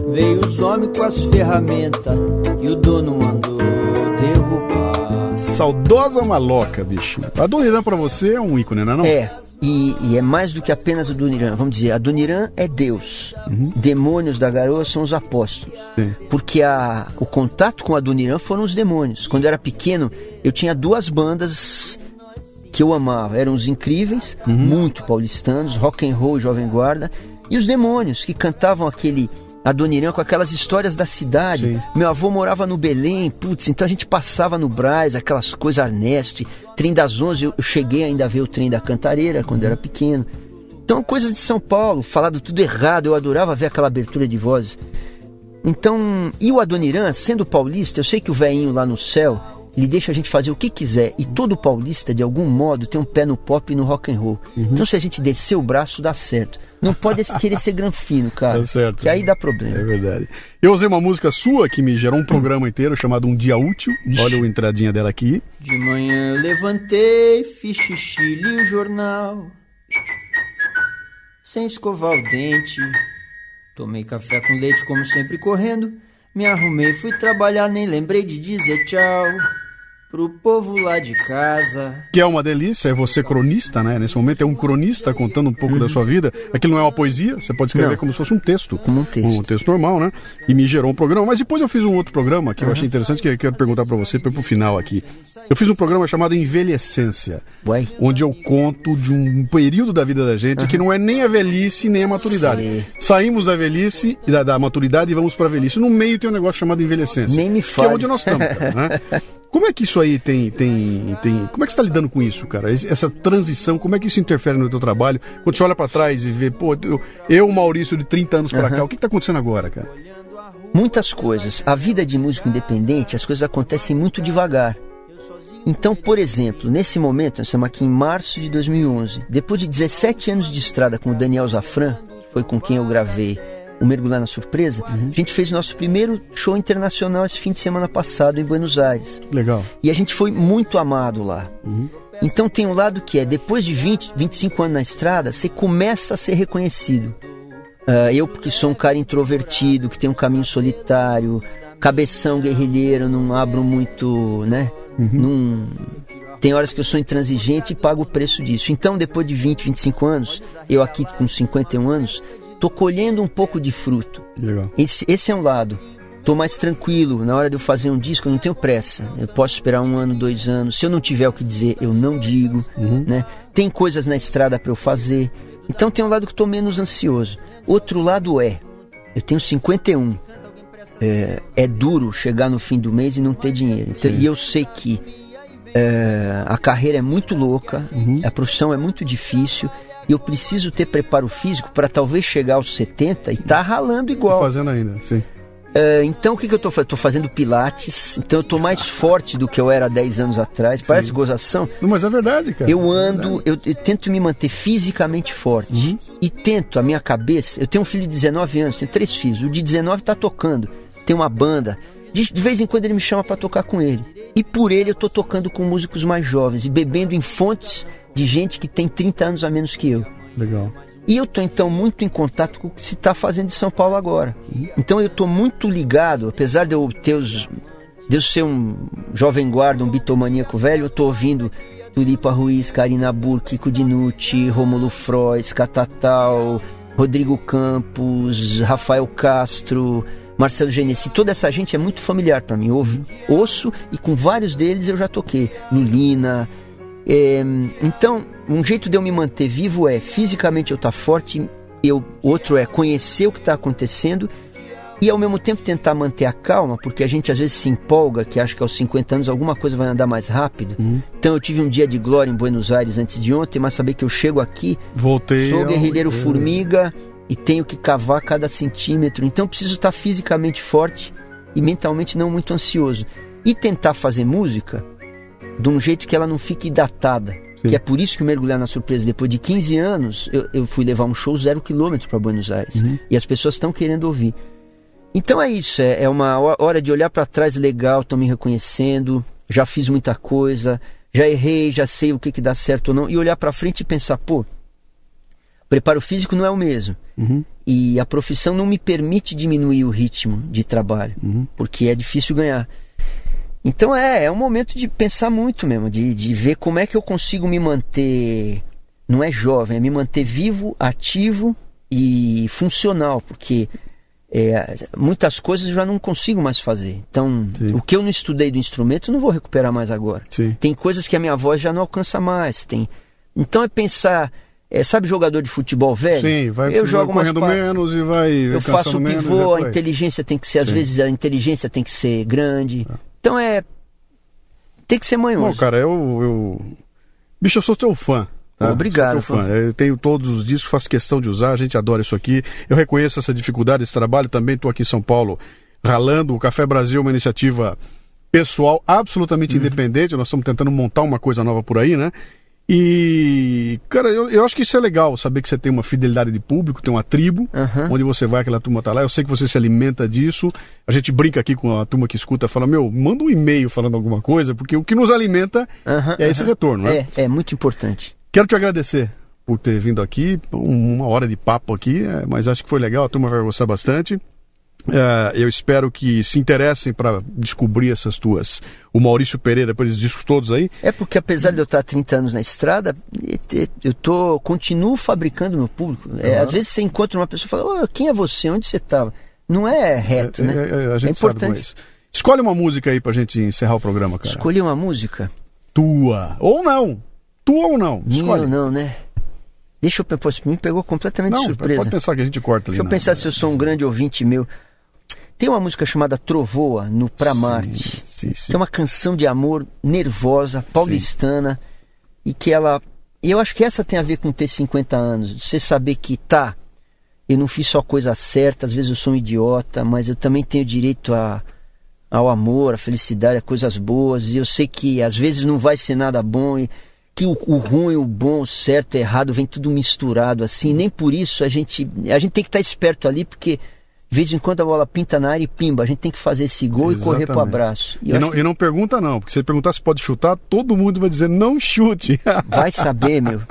S6: Veio os homens com as ferramentas e o dono mandou derrubar.
S2: Saudosa maloca, bicho. A Adoniran pra você é um ícone, não é?
S3: E é mais do que apenas a Adoniran. Vamos dizer, a Adoniran é Deus. Demônios da Garoa são os apóstolos.
S2: Sim.
S3: Porque o contato com a Adoniran foram os demônios. Quando eu era pequeno, eu tinha 2 bandas que eu amava. Eram os Incríveis, muito paulistanos, Rock and Roll, Jovem Guarda, e os Demônios, que cantavam aquele Adoniran com aquelas histórias da cidade. Sim. Meu avô morava no Belém, então a gente passava no Brás, aquelas coisas Arneste, trem das 11, eu cheguei ainda a ver o trem da Cantareira quando eu era pequeno. Então, coisas de São Paulo, falado tudo errado, eu adorava ver aquela abertura de vozes. Então, e o Adoniran, sendo paulista, eu sei que o velhinho lá no céu, ele deixa a gente fazer o que quiser, e todo paulista, de algum modo, tem um pé no pop e no rock and roll. Então, se a gente descer o braço, dá certo. Não pode querer ser granfino, cara.
S2: Tá certo.
S3: Que aí dá problema.
S2: É verdade. Eu usei uma música sua que me gerou um programa inteiro chamado Um Dia Útil. Olha a entradinha dela aqui.
S6: De manhã eu levantei, fiz xixi, li o jornal, sem escovar o dente. Tomei café com leite como sempre correndo. Me arrumei, fui trabalhar, nem lembrei de dizer tchau pro povo lá de casa.
S2: Que é uma delícia, é você cronista, né? Nesse momento é um cronista contando um pouco da sua vida. Aquilo não é uma poesia, você pode escrever como se fosse um texto.
S3: Como um texto.
S2: Um texto normal, né? E me gerou um programa. Mas depois eu fiz um outro programa que eu achei interessante, que eu quero perguntar pra você, pro final aqui. Eu fiz um programa chamado Envelhecência. Onde eu conto de um período da vida da gente que não é nem a velhice, nem a maturidade. Sim. Saímos da velhice, da maturidade e vamos pra velhice. No meio tem um negócio chamado Envelhecência.
S3: Nem me fale.
S2: Que é onde nós estamos, cara, né? Como é que isso aí tem... Como é que você está lidando com isso, cara? Essa transição, como é que isso interfere no teu trabalho? Quando você olha para trás e vê, pô, eu Maurício, de 30 anos para cá, o que está acontecendo agora, cara?
S3: Muitas coisas. A vida de músico independente, as coisas acontecem muito devagar. Então, por exemplo, nesse momento, nós estamos aqui em março de 2011, depois de 17 anos de estrada com o Daniel Zafran, que foi com quem eu gravei o Mergulhar na Surpresa, a gente fez nosso primeiro show internacional esse fim de semana passado em Buenos Aires.
S2: Legal.
S3: E a gente foi muito amado lá. Então tem um lado que é, depois de 20, 25 anos na estrada, você começa a ser reconhecido. Eu, porque sou um cara introvertido, que tem um caminho solitário, cabeção guerrilheiro, não abro muito, né? Tem horas que eu sou intransigente e pago o preço disso. Então, depois de 20, 25 anos, eu aqui com 51 anos, tô colhendo um pouco de fruto.
S2: Legal.
S3: Esse é um lado. Tô mais tranquilo. Na hora de eu fazer um disco, eu não tenho pressa. Eu posso esperar 1 ano, 2 anos. Se eu não tiver o que dizer, eu não digo. Né? Tem coisas na estrada para eu fazer. Então tem um lado que eu tô menos ansioso. Outro lado eu tenho 51. É duro chegar no fim do mês e não ter dinheiro. Então, e eu sei que a carreira é muito louca, a profissão é muito difícil, e eu preciso ter preparo físico para talvez chegar aos 70 e tá ralando igual.
S2: Tô fazendo ainda, sim.
S3: Então o que eu tô fazendo? Tô fazendo pilates, então eu tô mais forte do que eu era 10 anos atrás. Parece gozação.
S2: Não, mas é verdade, cara.
S3: Eu ando, eu tento me manter fisicamente forte. E tento, a minha cabeça... Eu tenho um filho de 19 anos, tenho 3 filhos. O de 19 tá tocando, tem uma banda. De vez em quando ele me chama para tocar com ele. E por ele eu tô tocando com músicos mais jovens e bebendo em fontes de gente que tem 30 anos a menos que eu.
S2: Legal.
S3: E eu tô então muito em contato com o que se está fazendo em São Paulo agora. Então eu tô muito ligado, apesar de eu ser um jovem guarda, um bitomaníaco velho, eu tô ouvindo Tulipa Ruiz, Karina Burr, Kiko Dinucci, Rômulo Frois, Catatal, Rodrigo Campos, Rafael Castro, Marcelo Genesi. Toda essa gente é muito familiar para mim. Ouço, e com vários deles eu já toquei. Lulina. Então, um jeito de eu me manter vivo fisicamente eu estar forte, outro é conhecer o que está acontecendo e ao mesmo tempo tentar manter a calma, porque a gente às vezes se empolga, que acha que aos 50 anos alguma coisa vai andar mais rápido. Então eu tive um dia de glória em Buenos Aires antes de ontem, mas saber que eu chego aqui, sou guerrilheiro formiga e tenho que cavar cada centímetro. Então eu preciso estar fisicamente forte e mentalmente não muito ansioso. E tentar fazer música de um jeito que ela não fique datada. Sim. Que é por isso que o Mergulhar na Surpresa, depois de 15 anos, eu fui levar um show 0 km para Buenos Aires. E as pessoas estão querendo ouvir. Então é isso, é uma hora de olhar para trás legal, estão me reconhecendo, já fiz muita coisa, já errei, já sei o que dá certo ou não, e olhar para frente e pensar, o preparo físico não é o mesmo. E a profissão não me permite diminuir o ritmo de trabalho, porque é difícil ganhar. Então é um momento de pensar muito mesmo, de ver como é que eu consigo me manter, não é jovem, é me manter vivo, ativo e funcional, porque muitas coisas eu já não consigo mais fazer. Então, o que eu não estudei do instrumento eu não vou recuperar mais agora. Tem coisas que a minha voz já não alcança mais. Então é pensar, sabe jogador de futebol velho?
S2: Sim,
S3: eu jogo
S2: correndo menos e vai
S3: eu faço o pivô, a inteligência tem que ser, às vezes a inteligência tem que ser grande. Então tem que ser manhoso.
S2: Bom, cara, bicho, eu sou teu fã. Tá?
S3: Obrigado.
S2: Sou teu fã. Eu tenho todos os discos, faço questão de usar, a gente adora isso aqui. Eu reconheço essa dificuldade, esse trabalho também. Estou aqui em São Paulo ralando. O Café Brasil é uma iniciativa pessoal, absolutamente independente. Nós estamos tentando montar uma coisa nova por aí, né? E, cara, eu acho que isso é legal, saber que você tem uma fidelidade de público, tem uma tribo, onde você vai, aquela turma tá lá. Eu sei que você se alimenta disso. A gente brinca aqui com a turma que escuta, fala, manda um e-mail falando alguma coisa, porque o que nos alimenta é esse retorno, né?
S3: É muito importante.
S2: Quero te agradecer por ter vindo aqui, 1 hora de papo aqui, mas acho que foi legal, a turma vai gostar bastante. Eu espero que se interessem para descobrir o Maurício Pereira, depois desses discos todos aí.
S3: Porque apesar de eu estar há 30 anos na estrada, eu continuo fabricando meu público. Às vezes você encontra uma pessoa e fala, quem é você? Onde você estava? Não é reto, né?
S2: A gente importante. Sabe escolhe uma música aí pra gente encerrar o programa, cara.
S3: Escolher uma música?
S2: Tua ou não. Escolhe.
S3: Minha ou não, né? Deixa eu pensar, me pegou completamente de surpresa.
S2: Pode pensar que a gente corta ali.
S3: Deixa eu pensar se eu sou um grande ouvinte meu. Tem uma música chamada Trovoa, no Pra Marte.
S2: Sim.
S3: Que é uma canção de amor nervosa, paulistana, e que eu acho que essa tem a ver com ter 50 anos. Você saber que eu não fiz só coisa certa, às vezes eu sou um idiota, mas eu também tenho direito ao amor, à felicidade, a coisas boas, e eu sei que às vezes não vai ser nada bom, e que o ruim, o bom, o certo, o errado, vem tudo misturado assim. Nem por isso a gente tem que estar esperto ali, porque De vez em quando a bola pinta na área e pimba. A gente tem que fazer esse gol e correr pro abraço.
S2: E não pergunta não, porque se ele perguntar se pode chutar, todo mundo vai dizer não chute.
S3: Vai saber, meu.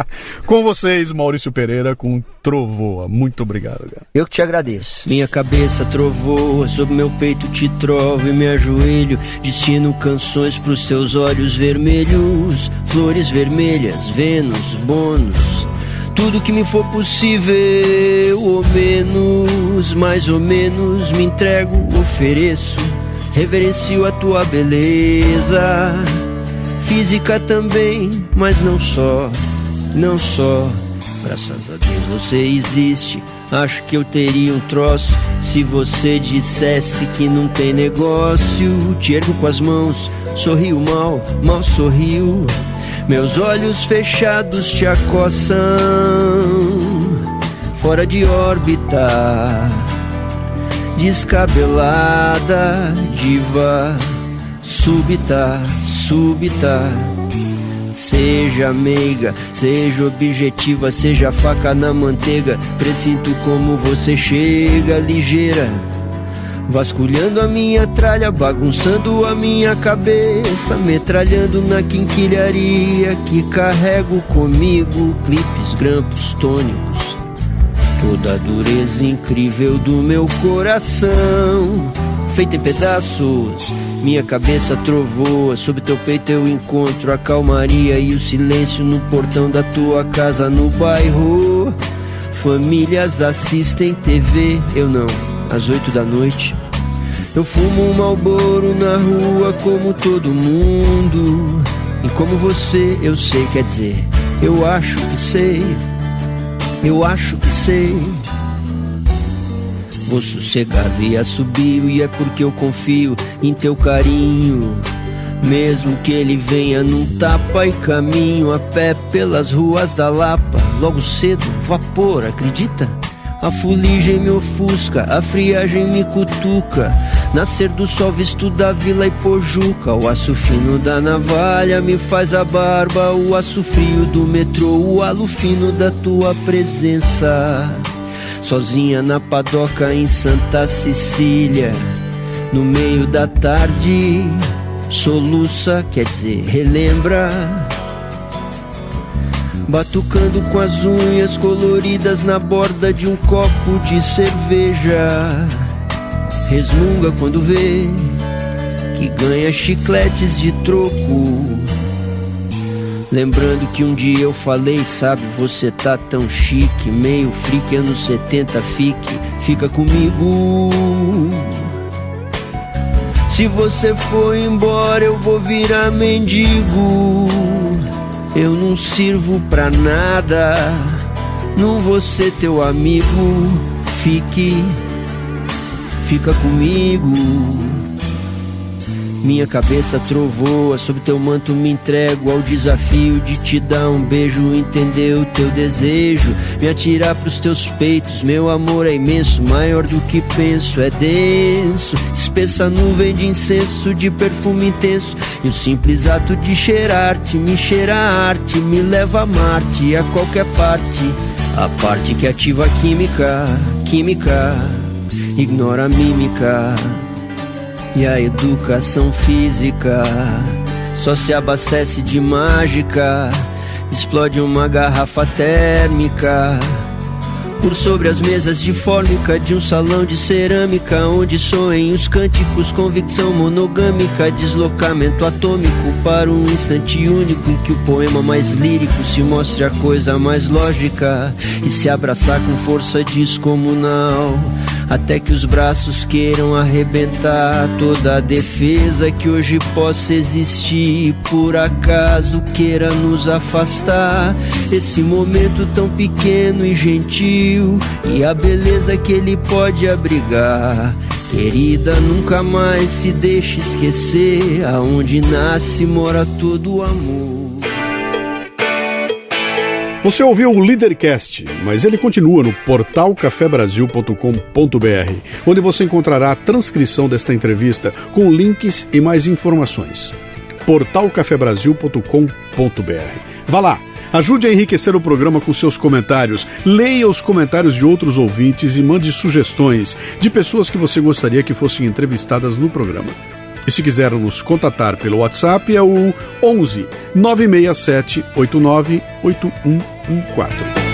S2: Com vocês, Maurício Pereira com Trovoa. Muito obrigado, cara.
S3: Eu que te agradeço.
S12: Minha cabeça trovoa, sob meu peito te trovo e me ajoelho. Destino canções pros teus olhos vermelhos, flores vermelhas, Vênus, bônus. Tudo que me for possível, ou menos, mais ou menos, me entrego, ofereço. Reverencio a tua beleza, física também, mas não só. Graças a Deus você existe. Acho que eu teria um troço se você dissesse que não tem negócio. Te ergo com as mãos, sorrio mal sorrio. Meus olhos fechados te acossam, fora de órbita, descabelada, diva, súbita. Seja meiga, seja objetiva, seja faca na manteiga. Presinto como você chega, ligeira, vasculhando a minha tralha, bagunçando a minha cabeça, metralhando na quinquilharia que carrego comigo. Clipes, grampos, tônicos, toda a dureza incrível do meu coração, feita em pedaços. Minha cabeça trovoa, sob teu peito eu encontro a calmaria e o silêncio no portão da tua casa no bairro. Famílias assistem TV, eu não. Às 8 da noite eu fumo um Marlboro na rua como todo mundo. E como você eu sei, quer dizer, eu acho que sei. Vou sossegado e assobio, e é porque eu confio em teu carinho. Mesmo que ele venha num tapa e caminho a pé pelas ruas da Lapa. Logo cedo, vapor, acredita? A fuligem me ofusca, a friagem me cutuca. Nascer do sol visto da Vila Ipojuca. O aço fino da navalha me faz a barba. O aço frio do metrô, o halo fino da tua presença. Sozinha na padoca em Santa Cecília, no meio da tarde, soluça, quer dizer, relembra. Batucando com as unhas coloridas na borda de um copo de cerveja. Resmunga quando vê que ganha chicletes de troco. Lembrando que um dia eu falei, sabe, você tá tão chique, meio freak, anos 70, fica comigo. Se você for embora eu vou virar mendigo. Eu não sirvo pra nada, não vou ser teu amigo. Fica comigo. Minha cabeça trovoa, sob teu manto me entrego ao desafio de te dar um beijo, entender o teu desejo, me atirar pros teus peitos. Meu amor é imenso, maior do que penso, é denso, espessa nuvem de incenso, de perfume intenso. E o simples ato de cheirar-te, me cheira a arte, me leva a Marte, a qualquer parte. A parte que ativa a química, ignora a mímica. E a educação física só se abastece de mágica. Explode uma garrafa térmica por sobre as mesas de fórmica de um salão de cerâmica, onde soem os cânticos, convicção monogâmica, deslocamento atômico para um instante único em que o poema mais lírico se mostre a coisa mais lógica e se abraçar com força descomunal, até que os braços queiram arrebentar toda a defesa que hoje possa existir, por acaso queira nos afastar. Esse momento tão pequeno e gentil e a beleza que ele pode abrigar. Querida, nunca mais se deixe esquecer, aonde nasce mora todo o amor.
S2: Você ouviu o Leadercast, mas ele continua no portal cafebrasil.com.br, onde você encontrará a transcrição desta entrevista com links e mais informações. portalcafebrasil.com.br. Vá lá, Ajude a enriquecer o programa com seus comentários. Leia os comentários de outros ouvintes e mande sugestões de pessoas que você gostaria que fossem entrevistadas no programa. E se quiser nos contatar pelo WhatsApp é o 11 967 89 8114.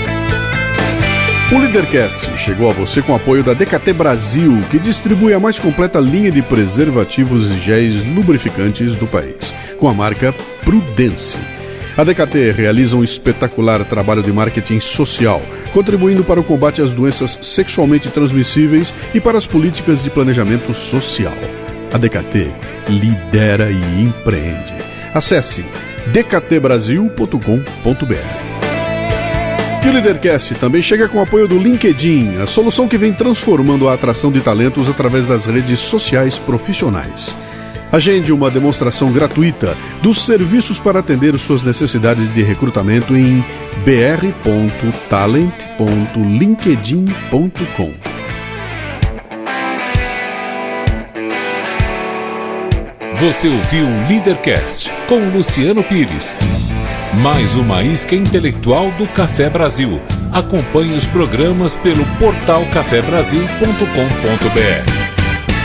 S2: O Leadercast chegou a você com o apoio da DKT Brasil, que distribui a mais completa linha de preservativos e géis lubrificantes do país, com a marca Prudence. A DKT realiza um espetacular trabalho de marketing social, contribuindo para o combate às doenças sexualmente transmissíveis e para as políticas de planejamento social. A DKT lidera e empreende. Acesse dktbrasil.com.br. E o Leadercast também chega com o apoio do LinkedIn, a solução que vem transformando a atração de talentos através das redes sociais profissionais. Agende uma demonstração gratuita dos serviços para atender suas necessidades de recrutamento em br.talent.linkedin.com.
S1: Você ouviu o Leadercast com Luciano Pires. Mais uma isca intelectual do Café Brasil. Acompanhe os programas pelo portal cafebrasil.com.br.